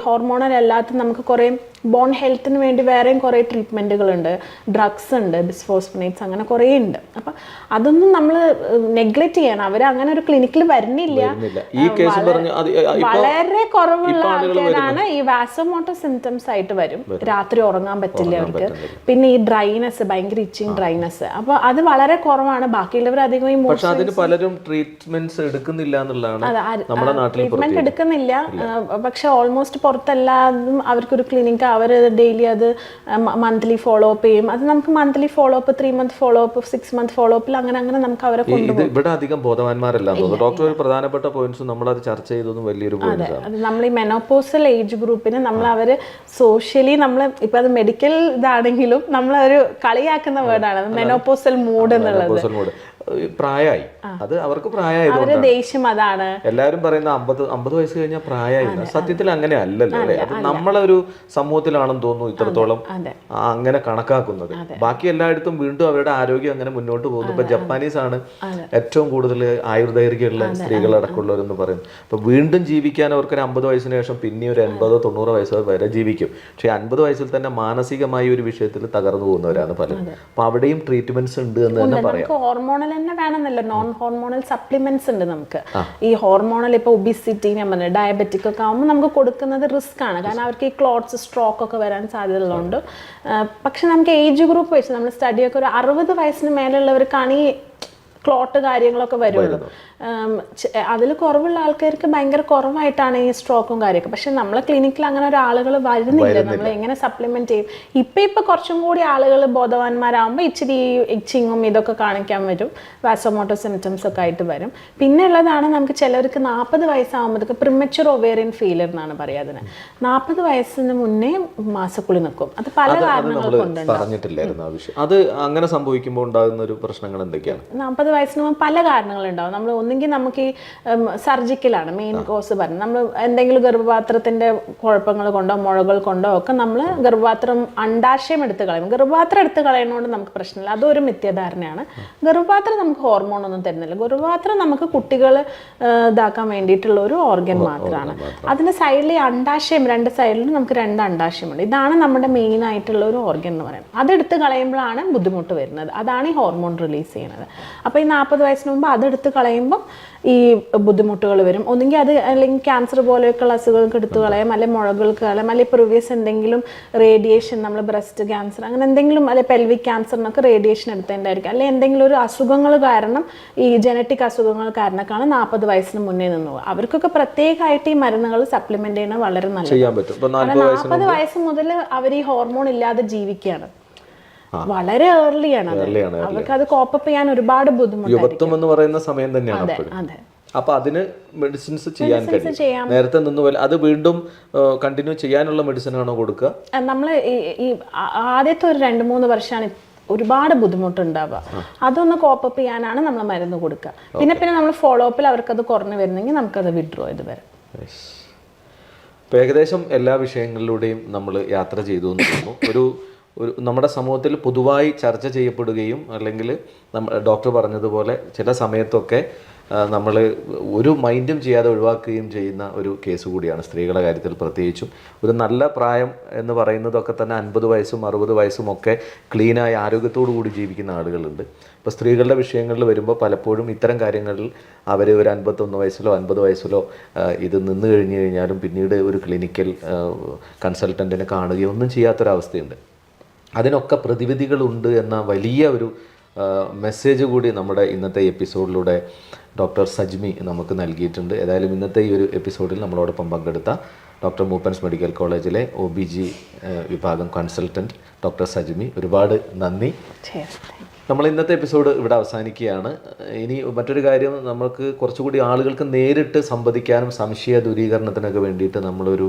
ഹോർമോണൽ അല്ലാത്ത നമുക്ക് കുറേ ബോൺ ഹെൽത്തിന് വേണ്ടി വേറെയും കുറേ ട്രീറ്റ്മെൻറ്റുകളുണ്ട്, ഡ്രഗ്സ് ഉണ്ട്, ബിസ്ഫോസ്ഫനേറ്റ്സ്, അങ്ങനെ കുറേ ഉണ്ട്. അപ്പം അതൊന്നും നമ്മൾ നെഗ്ലക്റ്റ് ചെയ്യണം. അവർ അങ്ങനെ ഒരു ക്ലിനിക്കിൽ വരുന്നില്ല. വളരെ കുറവുള്ള ആൾക്കാരാണ് ഈ വാസോമോട്ടർ സിംറ്റംസ് ആയിട്ട് വരും. രാത്രി ഉറങ്ങാൻ പറ്റില്ല അവർക്ക്. പിന്നെ ഈ ഡ്രൈനെസ്, ഭയങ്കര ഇച്ചിങ് ഡ്രൈനെസ്, അപ്പോൾ അത് വളരെ കുറവാണ്. ബാക്കിയുള്ളവർ അധികം ഈ പലരും ട്രീറ്റ്മെന്റ് എടുക്കുന്നില്ല എന്നുള്ളതാണ് നമ്മുടെ നാട്ടിൽ. ട്രീറ്റ്മെന്റ് എടുക്കുന്നില്ല, പക്ഷെ ഓൾമോസ്റ്റ് പുറത്തെല്ലാതും അവർക്കൊരു ക്ലിനിക്ക്, അവർ ഡെയിലി അത് മന്ത്ലി ഫോളോ അപ്പ് ചെയ്യും. അത് നമുക്ക് monthly follow up, 3 month follow up, 6 month follow അപ്പിൽ അങ്ങനെ നമുക്ക് അവരെ കൊണ്ടുപോകും. ഇവിടെ അധികം ബോധവാന്മാരല്ല. ഡോക്ടർ ഒരു പ്രധാനപ്പെട്ട പോയിന്റ്സ് നമ്മളത് ചർച്ച ചെയ്തതും വലിയൊരു പോയിന്റ്. നമ്മൾ ഈ മെനോപോസൽ ഏജ് ഗ്രൂപ്പിന് നമ്മൾ അവര് സോഷ്യലി നമ്മൾ ഇപ്പൊ അത് മെഡിക്കൽ ഇതാണെങ്കിലും നമ്മൾ ഒരു കളിയാക്കുന്ന വേർഡാണ് മെനോപോസൽ മൂഡ് എന്നുള്ളത്. പ്രായമായി, അത് അവർക്ക് പ്രായമായതുകൊണ്ട് ദേഷ്യം അതാണ് എല്ലാവരും പറയുന്ന 50 വയസ്സ് കഴിഞ്ഞാൽ പ്രായമായി. സത്യത്തിൽ അങ്ങനെ അല്ലല്ലോ അല്ലേ? അത് നമ്മളൊരു സമൂഹത്തിലാണെന്ന് തോന്നുന്നു ഇത്രത്തോളം അങ്ങനെ കണക്കാക്കുന്നത്. ബാക്കി എല്ലായിടത്തും വീണ്ടും അവരുടെ ആരോഗ്യം അങ്ങനെ മുന്നോട്ട് പോകുന്നു. ഇപ്പൊ ജപ്പാനീസ് ആണ് ഏറ്റവും കൂടുതൽ ആയുർദൈർഘ്യമുള്ള സ്ത്രീകളടക്കമുള്ളവരെന്ന് പറയുന്നത്. അപ്പൊ വീണ്ടും ജീവിക്കാൻ അവർക്ക് ഒരു 50 വയസ്സിന് ശേഷം പിന്നെ ഒരു 80-90 വയസ്സ് വരെ ജീവിക്കും. പക്ഷെ 50 വയസ്സിൽ തന്നെ മാനസികമായി ഒരു വിഷയത്തിൽ തകർന്നു പോകുന്നവരാണ് പലരും. അപ്പൊ അവിടെയും ട്രീറ്റ്മെന്റ്സ് ഉണ്ട് എന്ന് തന്നെ പറയാം. ഹോർമോണൽ തന്നെ വേണമെന്നല്ലോ, നോൺ ഹോർമോണൽ സപ്ലിമെന്റ്സ് ഉണ്ട് നമുക്ക്. ഈ ഹോർമോണൽ ഇപ്പൊ ഒബിസിറ്റി, ഞാൻ പറഞ്ഞത് ഡയബറ്റിക് ഒക്കെ ആകുമ്പോൾ നമുക്ക് കൊടുക്കുന്നത് റിസ്ക് ആണ്. കാരണം അവർക്ക് ഈ ക്ലോട്ട്സ്, സ്ട്രോക്ക് ഒക്കെ വരാൻ സാധ്യതയുള്ളതുകൊണ്ട്. പക്ഷെ നമുക്ക് ഏജ് ഗ്രൂപ്പ് വെച്ച് നമ്മൾ സ്റ്റഡിയൊക്കെ ഒരു 60 വയസ്സിന് മേലുള്ളവർക്കാണ് ഈ ക്ലോട്ട് കാര്യങ്ങളൊക്കെ വരുള്ളൂ. അതിൽ കുറവുള്ള ആൾക്കാർക്ക് ഭയങ്കര കുറവായിട്ടാണ് ഈ സ്ട്രോക്കും കാര്യമൊക്കെ. പക്ഷെ നമ്മളെ ക്ലിനിക്കിൽ അങ്ങനെ ഒരു ആളുകൾ വരുന്നില്ല. നമ്മൾ എങ്ങനെ സപ്ലിമെന്റ് ചെയ്യും? ഇപ്പൊ കുറച്ചും കൂടി ആളുകൾ ബോധവാന്മാരാകുമ്പോൾ ഇച്ചിരി ഇച്ചിങ്ങും ഇതൊക്കെ കാണിക്കാൻ വരും, വാസോമോട്ടോ സിംറ്റംസ് ഒക്കെ ആയിട്ട് വരും. പിന്നെ ഉള്ളതാണ് നമുക്ക് ചിലർക്ക് 40 വയസ്സാകുമ്പോഴത്തേക്ക് പ്രിമച്വർ ഒവേറിയൻ ഫെയിലിയർ എന്നാണ് പറയുക. അതിന് 40 വയസ്സിന് മുന്നേ മാസക്കുളി നിൽക്കും. അത് പല കാരണങ്ങൾ പറഞ്ഞിട്ടില്ലായിരുന്നു ആ വിഷയം. അത് അങ്ങനെ സംഭവിക്കുമ്പോൾ ഉണ്ടാകുന്ന ഒരു പ്രശ്നങ്ങൾ എന്തൊക്കെയാണ്? 40 വയസ്സിന് മുമ്പ് പല കാരണങ്ങളുണ്ടാവും. നമ്മൾ ഒന്നെങ്കിൽ നമുക്ക് ഈ സർജിക്കലാണ് മെയിൻ കോസ് പറയുന്നത്. നമ്മൾ എന്തെങ്കിലും ഗർഭപാത്രത്തിന്റെ കുഴപ്പങ്ങൾ കൊണ്ടോ മുഴകൾ കൊണ്ടോ ഒക്കെ നമ്മൾ ഗർഭപാത്രം അണ്ടാശയം എടുത്ത് കളയും. ഗർഭപാത്രം എടുത്ത് കളയുന്നതുകൊണ്ട് നമുക്ക് പ്രശ്നമില്ല, അതൊരു മിഥ്യാധാരണയാണ്. ഗർഭപാത്രം നമുക്ക് ഹോർമോൺ ഒന്നും തരുന്നില്ല. ഗർഭപാത്രം നമുക്ക് കുട്ടികൾ ഇതാക്കാൻ വേണ്ടിയിട്ടുള്ള ഒരു ഓർഗൻ മാത്രമാണ്. അതിന് സൈഡിൽ അണ്ടാശയം, 2 സൈഡിലും നമുക്ക് 2 അണ്ടാശയമുണ്ട്. ഇതാണ് നമ്മുടെ മെയിൻ ആയിട്ടുള്ള ഒരു ഓർഗൻ എന്ന് പറയുന്നത്. അതെടുത്ത് കളയുമ്പോഴാണ് ബുദ്ധിമുട്ട് വരുന്നത്. അതാണ് ഈ ഹോർമോൺ റിലീസ് ചെയ്യുന്നത്. അപ്പോൾ ഈ 40 വയസ്സിന് മുമ്പ് അതെടുത്ത് കളയുമ്പോൾ ഈ ബുദ്ധിമുട്ടുകൾ വരും. ഒന്നുകിൽ അത് അല്ലെങ്കിൽ ക്യാൻസർ പോലെയൊക്കെയുള്ള അസുഖങ്ങൾക്ക് എടുത്ത് കളയാം, അല്ലെങ്കിൽ മുഴകൾക്ക് കളയാം, അല്ലെങ്കിൽ പ്രീവിയസ് എന്തെങ്കിലും റേഡിയേഷൻ, നമ്മൾ ബ്രസ്റ്റ് ക്യാൻസർ അങ്ങനെ എന്തെങ്കിലും, അല്ലെങ്കിൽ പെൽവിക് ക്യാൻസറിനൊക്കെ റേഡിയേഷൻ എടുത്തതിൻ്റെയായിരിക്കും. അല്ലെങ്കിൽ എന്തെങ്കിലും ഒരു അസുഖങ്ങൾ കാരണം, ഈ ജനറ്റിക് അസുഖങ്ങൾ കാരണക്കാണ് 40 വയസ്സിന് മുന്നേ നിന്ന് പോകുക. അവർക്കൊക്കെ പ്രത്യേകമായിട്ട് ഈ മരുന്നുകൾ സപ്ലിമെന്റ് ചെയ്യുന്നത് വളരെ നല്ലതാണ്. 40 വയസ്സ് മുതൽ അവർ ഈ ഹോർമോൺ ഇല്ലാതെ ജീവിക്കുകയാണ്. വളരെ ഏർലിയാണ്. അവർക്ക് അത് കോപ്പപ്പ് ചെയ്യാൻ ഒരുപാട് യുവത്വം എന്ന് പറയുന്ന സമയം തന്നെയാണ്. അപ്പൊ അതിന് മെഡിസിൻസ് ചെയ്യാൻ കഴിയും. നേരത്തെ നിന്ന് പോലെ അത് വീണ്ടും കണ്ടിന്യൂ ചെയ്യാനുള്ള മെഡിസിൻ ആണോ കൊടുക്കുക? നമ്മൾ ഈ ആദ്യത്തെ ഒരു 2-3 വർഷമാണ് ഒരുപാട് ബുദ്ധിമുട്ടുണ്ടാവുക. അതൊന്ന് കോപ്പപ്പ് ചെയ്യാനാണ് നമ്മൾ മരുന്ന് കൊടുക്കുക. പിന്നെ നമ്മൾ ഫോളോ അപ്പിൽ അവർക്കത് കുറഞ്ഞു വരുന്നെങ്കിൽ നമുക്കത് വിഡ്രോ ചെയ്ത് വരാം. ഇപ്പം ഏകദേശം എല്ലാ വിഷയങ്ങളിലൂടെയും നമ്മൾ യാത്ര ചെയ്തു എന്ന് തോന്നുന്നു. ഒരു നമ്മുടെ സമൂഹത്തിൽ പൊതുവായി ചർച്ച ചെയ്യപ്പെടുകയും അല്ലെങ്കിൽ ഡോക്ടർ പറഞ്ഞതുപോലെ ചില സമയത്തൊക്കെ നമ്മൾ ഒരു മൈൻഡും ചെയ്യാതെ ഒഴിവാക്കുകയും ചെയ്യുന്ന ഒരു കേസ് കൂടിയാണ് സ്ത്രീകളുടെ കാര്യത്തിൽ. പ്രത്യേകിച്ചും ഒരു നല്ല പ്രായം എന്ന് പറയുന്നതൊക്കെ തന്നെ 50 വയസ്സും 60 വയസ്സും ഒക്കെ ക്ലീനായി ആരോഗ്യത്തോടു കൂടി ജീവിക്കുന്ന ആളുകളുണ്ട്. ഇപ്പോൾ സ്ത്രീകളുടെ വിഷയങ്ങളിൽ വരുമ്പോൾ പലപ്പോഴും ഇത്തരം കാര്യങ്ങളിൽ അവർ ഒരു 51 വയസ്സിലോ 50 വയസ്സിലോ ഇത് നിന്ന് കഴിഞ്ഞു കഴിഞ്ഞാലും പിന്നീട് ഒരു ക്ലിനിക്കൽ കൺസൾട്ടൻറ്റിനെ കാണുകയോ ഒന്നും ചെയ്യാത്തൊരവസ്ഥയുണ്ട്. അതിനൊക്കെ പ്രതിവിധികളുണ്ട് എന്ന വലിയ ഒരു മെസ്സേജ് കൂടി നമ്മുടെ ഇന്നത്തെ എപ്പിസോഡിലൂടെ ഡോക്ടർ സജ്മി നമുക്ക് നൽകിയിട്ടുണ്ട്. ഏതായാലും ഇന്നത്തെ ഈ ഒരു എപ്പിസോഡിൽ നമ്മളോടൊപ്പം പങ്കെടുത്ത ഡോക്ടർ മൂപ്പൻസ് മെഡിക്കൽ കോളേജിലെ OBG വിഭാഗം കൺസൾട്ടൻറ്റ് ഡോക്ടർ സജ്മി, ഒരുപാട് നന്ദി. നമ്മൾ ഇന്നത്തെ എപ്പിസോഡ് ഇവിടെ അവസാനിക്കുകയാണ്. ഇനി മറ്റൊരു കാര്യം, നമുക്ക് കുറച്ചുകൂടി ആളുകൾക്ക് നേരിട്ട് സംവദിക്കാനും സംശയ ദൂരീകരണത്തിനൊക്കെ വേണ്ടിയിട്ട് നമ്മളൊരു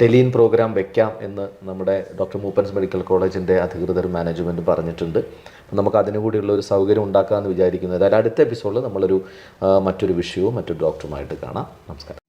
ടെലിൻ പ്രോഗ്രാം വെക്കാം എന്ന് നമ്മുടെ ഡോക്ടർ മൂപ്പൻസ് മെഡിക്കൽ കോളേജിൻ്റെ അധികൃതർ മാനേജ്മെൻറ്റ് പറഞ്ഞിട്ടുണ്ട്. നമുക്ക് അതിനു കൂടിയുള്ള ഒരു സൗകര്യം ഉണ്ടാക്കാമെന്ന് വിചാരിക്കുന്നത്. അതായത് അടുത്ത എപ്പിസോഡിൽ നമ്മളൊരു മറ്റൊരു വിഷയവും മറ്റൊരു ഡോക്ടറുമായിട്ട് കാണാം. നമസ്കാരം.